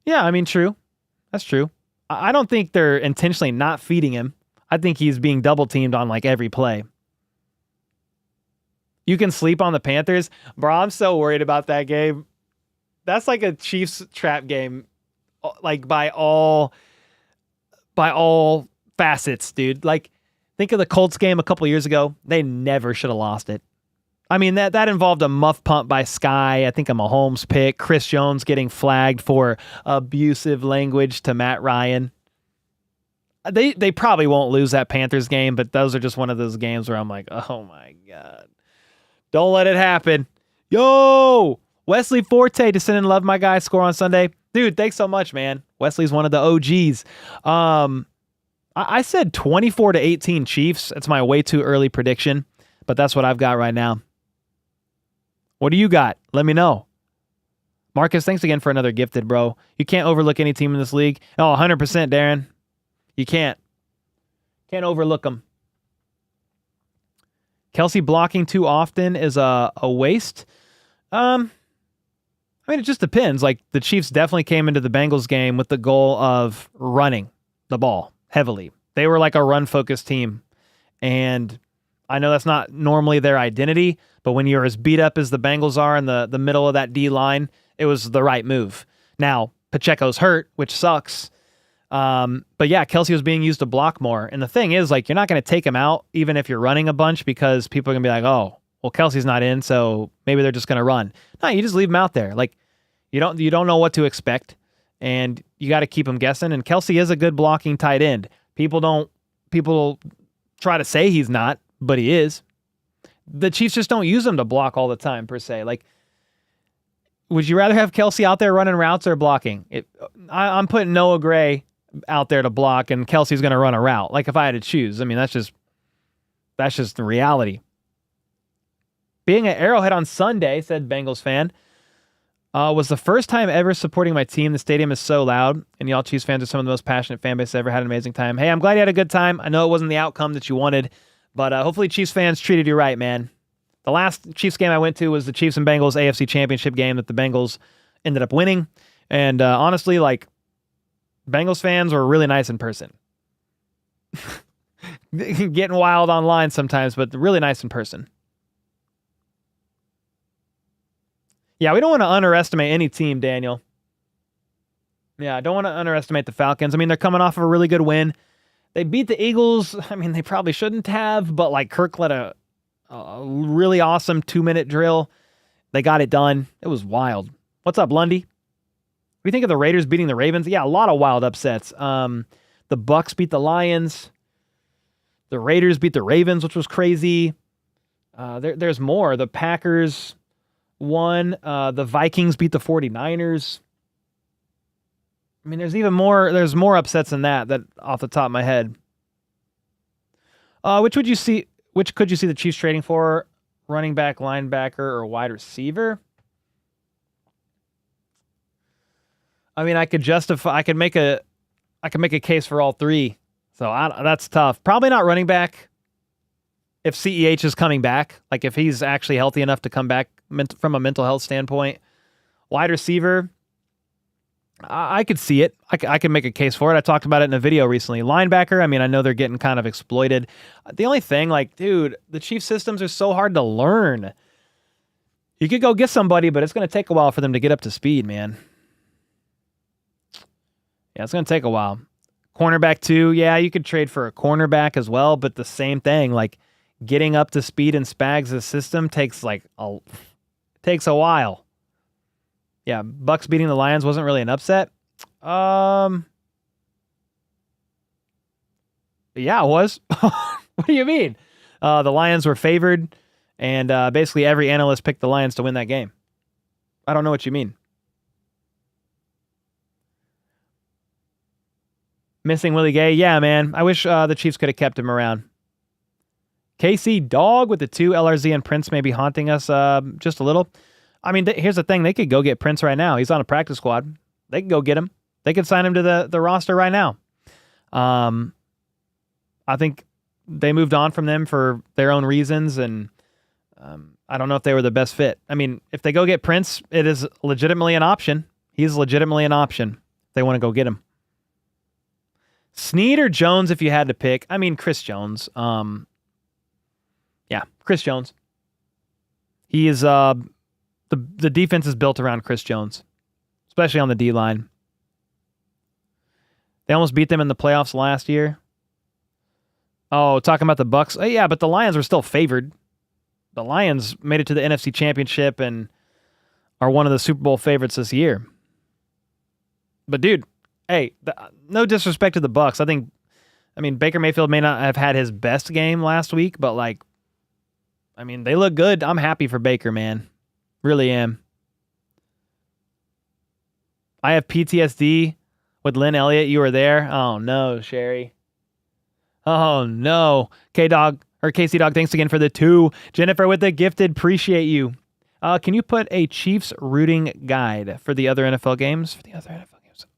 Yeah, I mean, true. That's true. I don't think they're intentionally not feeding him. I think he's being double teamed on like every play. You can sleep on the Panthers. Bro, I'm so worried about that game. That's like a Chiefs trap game, like by all facets, dude. Like, think of the Colts game a couple years ago. They never should have lost it. I mean, that involved a muff punt by Sky, I think a Mahomes pick, Chris Jones getting flagged for abusive language to Matt Ryan. They probably won't lose that Panthers game, but those are just one of those games where I'm like, oh my God. Don't let it happen. Yo, Wesley Forte to send in love my guy score on Sunday. Dude, thanks so much, man. Wesley's one of the OGs. I said 24-18 Chiefs. It's my way too early prediction, but that's what I've got right now. What do you got? Let me know. Marcus, thanks again for another gifted, bro. You can't overlook any team in this league. Oh, 100%, Darren. You can't. Can't overlook them. Kelce blocking too often is a waste. I mean, it just depends. Like, the Chiefs definitely came into the Bengals game with the goal of running the ball heavily. They were like a run-focused team. And I know that's not normally their identity, but when you're as beat up as the Bengals are in the middle of that D-line, it was the right move. Now, Pacheco's hurt, which sucks. But yeah, Kelce was being used to block more. And the thing is, like, you're not going to take him out even if you're running a bunch because people are going to be like, oh, well, Kelce's not in, so maybe they're just going to run. No, you just leave him out there. Like, you don't know what to expect, and you got to keep him guessing. And Kelce is a good blocking tight end. People try to say he's not, but he is. The Chiefs just don't use him to block all the time, per se. Like, would you rather have Kelce out there running routes or blocking? I'm putting Noah Gray out there to block, and Kelce's going to run a route. Like, if I had to choose, I mean, that's just the reality. Being at Arrowhead on Sunday, said Bengals fan, was the first time ever supporting my team. The stadium is so loud, and y'all Chiefs fans are some of the most passionate fan base ever. Had an amazing time. Hey, I'm glad you had a good time. I know it wasn't the outcome that you wanted, but hopefully Chiefs fans treated you right, man. The last Chiefs game I went to was the Chiefs and Bengals AFC Championship game that the Bengals ended up winning. And honestly, like, Bengals fans were really nice in person. Getting wild online sometimes, but really nice in person. Yeah, we don't want to underestimate any team, Daniel. Yeah, I don't want to underestimate the Falcons. I mean, they're coming off of a really good win. They beat the Eagles. I mean, they probably shouldn't have, but like Kirk led a really awesome 2-minute drill. They got it done. It was wild. What's up, Lundy? What do you think of the Raiders beating the Ravens? Yeah, a lot of wild upsets. The Bucks beat the Lions. The Raiders beat the Ravens, which was crazy. There's more. The Packers won. The Vikings beat the 49ers. I mean, there's even more. There's more upsets than that off the top of my head. Which could you see the Chiefs trading for? Running back, linebacker, or wide receiver? I mean, I could make a case for all three. So that's tough. Probably not running back. If CEH is coming back, like if he's actually healthy enough to come back from a mental health standpoint. Wide receiver, I could see it. I could make a case for it. I talked about it in a video recently. Linebacker, I mean, I know they're getting kind of exploited. The only thing, like, dude, the Chiefs systems are so hard to learn. You could go get somebody, but it's going to take a while for them to get up to speed, man. Yeah, it's going to take a while. Cornerback too, yeah, you could trade for a cornerback as well, but the same thing, like getting up to speed in Spags' system takes a while. Yeah, Bucks beating the Lions wasn't really an upset. Yeah, it was. What do you mean? The Lions were favored, and basically every analyst picked the Lions to win that game. I don't know what you mean. Missing Willie Gay. Yeah, man. I wish the Chiefs could have kept him around. KC Dog with the 2 LRZ and Prince may be haunting us just a little. I mean, here's the thing. They could go get Prince right now. He's on a practice squad. They could go get him. They could sign him to the roster right now. I think they moved on from them for their own reasons, and I don't know if they were the best fit. I mean, if they go get Prince, it is legitimately an option. He's legitimately an option if they want to go get him. Snead or Jones if you had to pick? I mean, Chris Jones. Yeah, Chris Jones. He is the defense is built around Chris Jones, especially on the D-line. They almost beat them in the playoffs last year. Oh, talking about the Bucks. Yeah, but the Lions were still favored. The Lions made it to the NFC Championship and are one of the Super Bowl favorites this year. But dude, hey, no disrespect to the Bucks. I mean, Baker Mayfield may not have had his best game last week, but like, I mean, they look good. I'm happy for Baker, man. Really am. I have PTSD with Lynn Elliott. You were there. Oh no, Sherry. Oh no. Casey Dog, thanks again for the 2. Jennifer with the gifted, appreciate you. Can you put a Chiefs rooting guide for the other NFL games?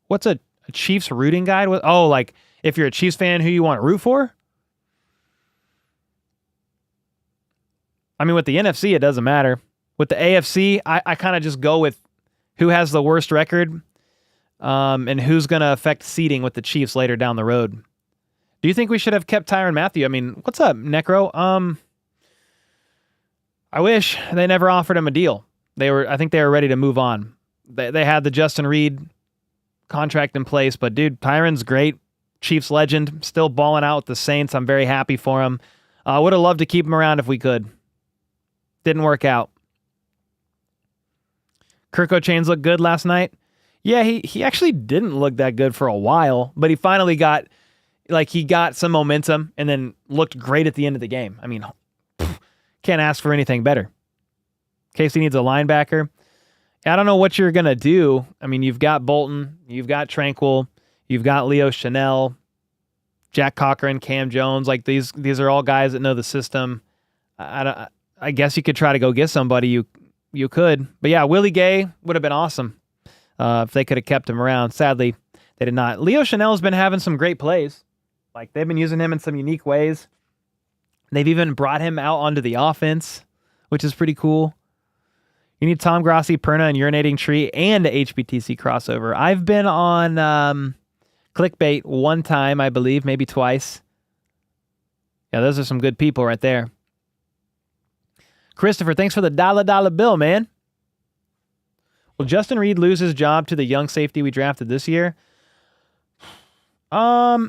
What's a Chiefs rooting guide? Like if you're a Chiefs fan, who you want to root for? I mean, with the NFC, it doesn't matter. With the AFC, I kind of just go with who has the worst record and who's going to affect seeding with the Chiefs later down the road. Do you think we should have kept Tyrann Mathieu? I mean, what's up, Necro? I wish they never offered him a deal. I think they were ready to move on. They had the Justin Reed contract in place, but dude, Tyrann's great. Chiefs legend, still balling out with the Saints. I'm very happy for him. Would have loved to keep him around if we could. Didn't work out. Kirk O'Chains looked good last night. Yeah, he actually didn't look that good for a while, but he finally got some momentum and then looked great at the end of the game. I mean, can't ask for anything better. Casey needs a linebacker. I don't know what you're going to do. I mean, you've got Bolton, you've got Tranquil, you've got Leo Chanel, Jack Cochran, Cam Jones. Like these are all guys that know the system. I guess you could try to go get somebody. You could. But yeah, Willie Gay would have been awesome if they could have kept him around. Sadly, they did not. Leo Chanel's been having some great plays. Like they've been using him in some unique ways. They've even brought him out onto the offense, which is pretty cool. You need Tom Grossi, Perna, and Urinating Tree, and a HBTC crossover. I've been on Clickbait one time, I believe, maybe twice. Yeah, those are some good people right there. Christopher, thanks for the dollar bill, man. Will Justin Reed lose his job to the young safety we drafted this year? I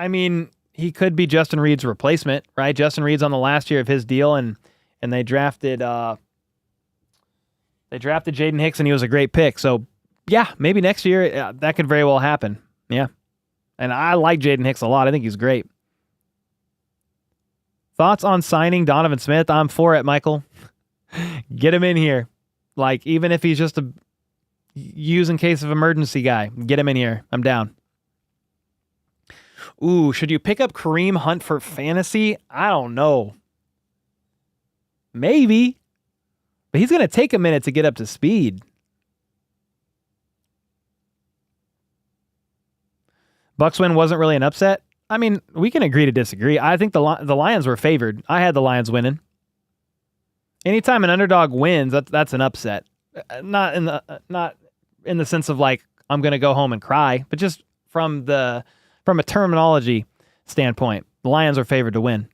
mean, he could be Justin Reed's replacement, right? Justin Reed's on the last year of his deal, and they drafted Jaden Hicks, and he was a great pick. So, yeah, maybe next year that could very well happen. Yeah, and I like Jaden Hicks a lot. I think he's great. Thoughts on signing Donovan Smith? I'm for it, Michael. Get him in here. Like, even if he's just a use in case of emergency guy, get him in here. I'm down. Ooh, should you pick up Kareem Hunt for fantasy? I don't know. Maybe. But he's going to take a minute to get up to speed. Bucs win wasn't really an upset. I mean, we can agree to disagree. I think the Lions were favored. I had the Lions winning. Anytime an underdog wins, that's an upset. Not in the sense of like I'm going to go home and cry, but just from a terminology standpoint, the Lions are favored to win.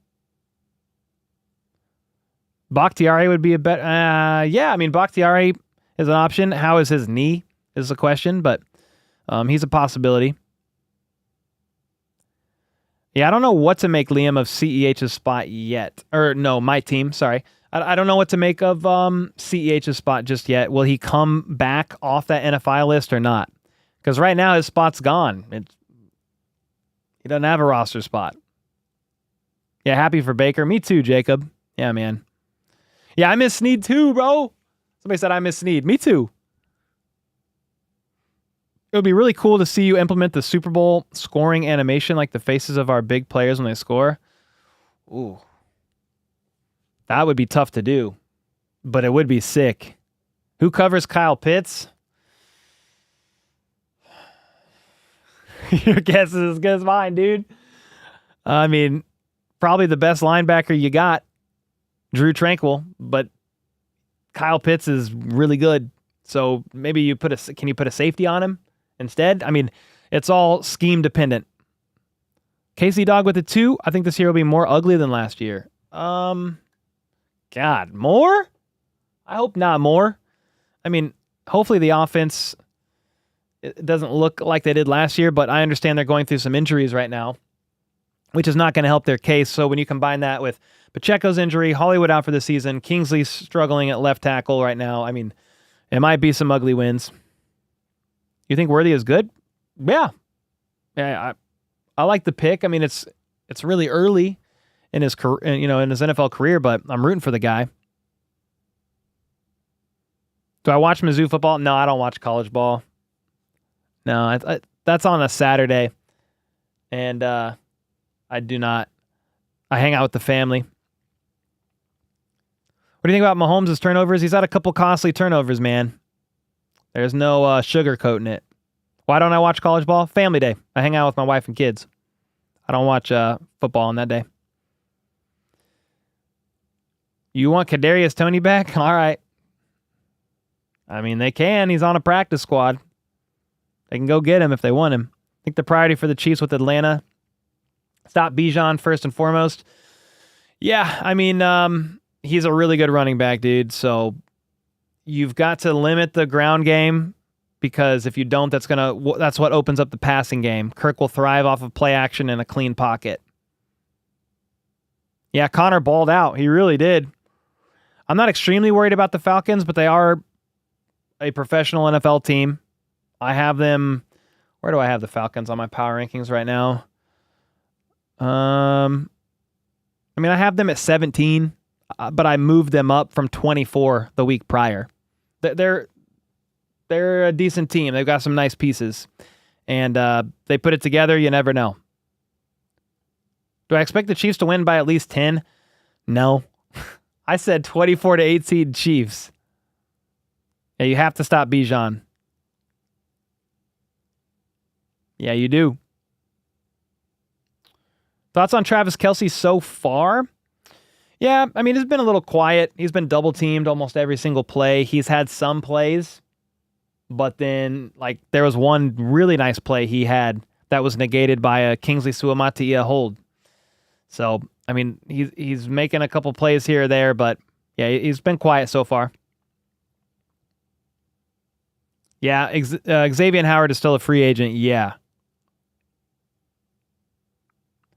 Bakhtiari would be a bet. Yeah, I mean, Bakhtiari is an option. How is his knee is the question, but he's a possibility. Yeah, I don't know what to make Liam of CEH's spot yet. Or no, my team, sorry. I don't know what to make of CEH's spot just yet. Will he come back off that NFI list or not? Because right now his spot's gone. He doesn't have a roster spot. Yeah, happy for Baker. Me too, Jacob. Yeah, man. Yeah, I miss Snead too, bro. Somebody said I miss Snead. Me too. It would be really cool to see you implement the Super Bowl scoring animation like the faces of our big players when they score. Ooh. That would be tough to do, but it would be sick. Who covers Kyle Pitts? Your guess is as good as mine, dude. I mean, probably the best linebacker you got, Drew Tranquil, but Kyle Pitts is really good. So maybe can you put a safety on him instead? I mean, it's all scheme dependent. Casey Dog with a 2. I think this year will be more ugly than last year. God, more? I hope not more. I mean, hopefully the offense it doesn't look like they did last year, but I understand they're going through some injuries right now, which is not going to help their case. So when you combine that with Pacheco's injury, Hollywood out for the season, Kingsley struggling at left tackle right now, I mean, it might be some ugly wins. You think Worthy is good? Yeah. I like the pick. I mean, it's really early in his career, in his NFL career, but I'm rooting for the guy. Do I watch Mizzou football? No, I don't watch college ball. No, that's on a Saturday. And I do not. I hang out with the family. What do you think about Mahomes' turnovers? He's had a couple costly turnovers, man. There's no sugarcoating it. Why don't I watch college ball? Family day. I hang out with my wife and kids. I don't watch football on that day. You want Kadarius Toney back? All right. I mean, they can. He's on a practice squad. They can go get him if they want him. I think the priority for the Chiefs with Atlanta, stop Bijan first and foremost. Yeah, I mean, he's a really good running back, dude. So you've got to limit the ground game because if you don't, that's what opens up the passing game. Kirk will thrive off of play action and a clean pocket. Yeah, Connor balled out. He really did. I'm not extremely worried about the Falcons, but they are a professional NFL team. I have them. Where do I have the Falcons on my power rankings right now? I mean, I have them at 17, but I moved them up from 24 the week prior. They're a decent team. They've got some nice pieces, and they put it together. You never know. Do I expect the Chiefs to win by at least 10? No. I said 24-8 seed Chiefs. Yeah, you have to stop Bijan. Yeah, you do. Thoughts on Travis Kelce so far? Yeah, I mean, it's been a little quiet. He's been double-teamed almost every single play. He's had some plays, but then, like, there was one really nice play he had that was negated by a Kingsley Suamataia hold. So, I mean, he's making a couple plays here or there, but, yeah, he's been quiet so far. Yeah, Xavier Howard is still a free agent, yeah.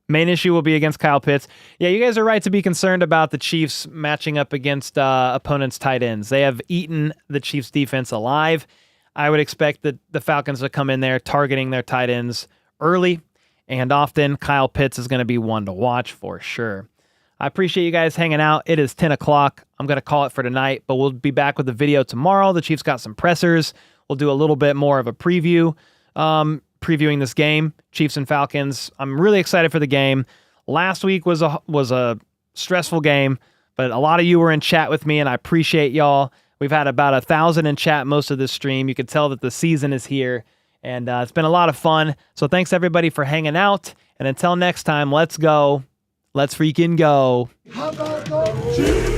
Main issue will be against Kyle Pitts. Yeah, you guys are right to be concerned about the Chiefs matching up against opponents' tight ends. They have eaten the Chiefs' defense alive. I would expect the Falcons to come in there targeting their tight ends early and often. Kyle Pitts is going to be one to watch for sure. I appreciate you guys hanging out. It is 10 o'clock. I'm going to call it for tonight, but we'll be back with the video tomorrow. The Chiefs got some pressers. We'll do a little bit more of a preview. Previewing this game, Chiefs and Falcons. I'm really excited for the game. Last week was a stressful game, but a lot of you were in chat with me, and I appreciate y'all. We've had about 1,000 in chat most of this stream. You can tell that the season is here, and it's been a lot of fun. So thanks everybody for hanging out, and until next time, let's go. Let's freaking go. How about those Chiefs?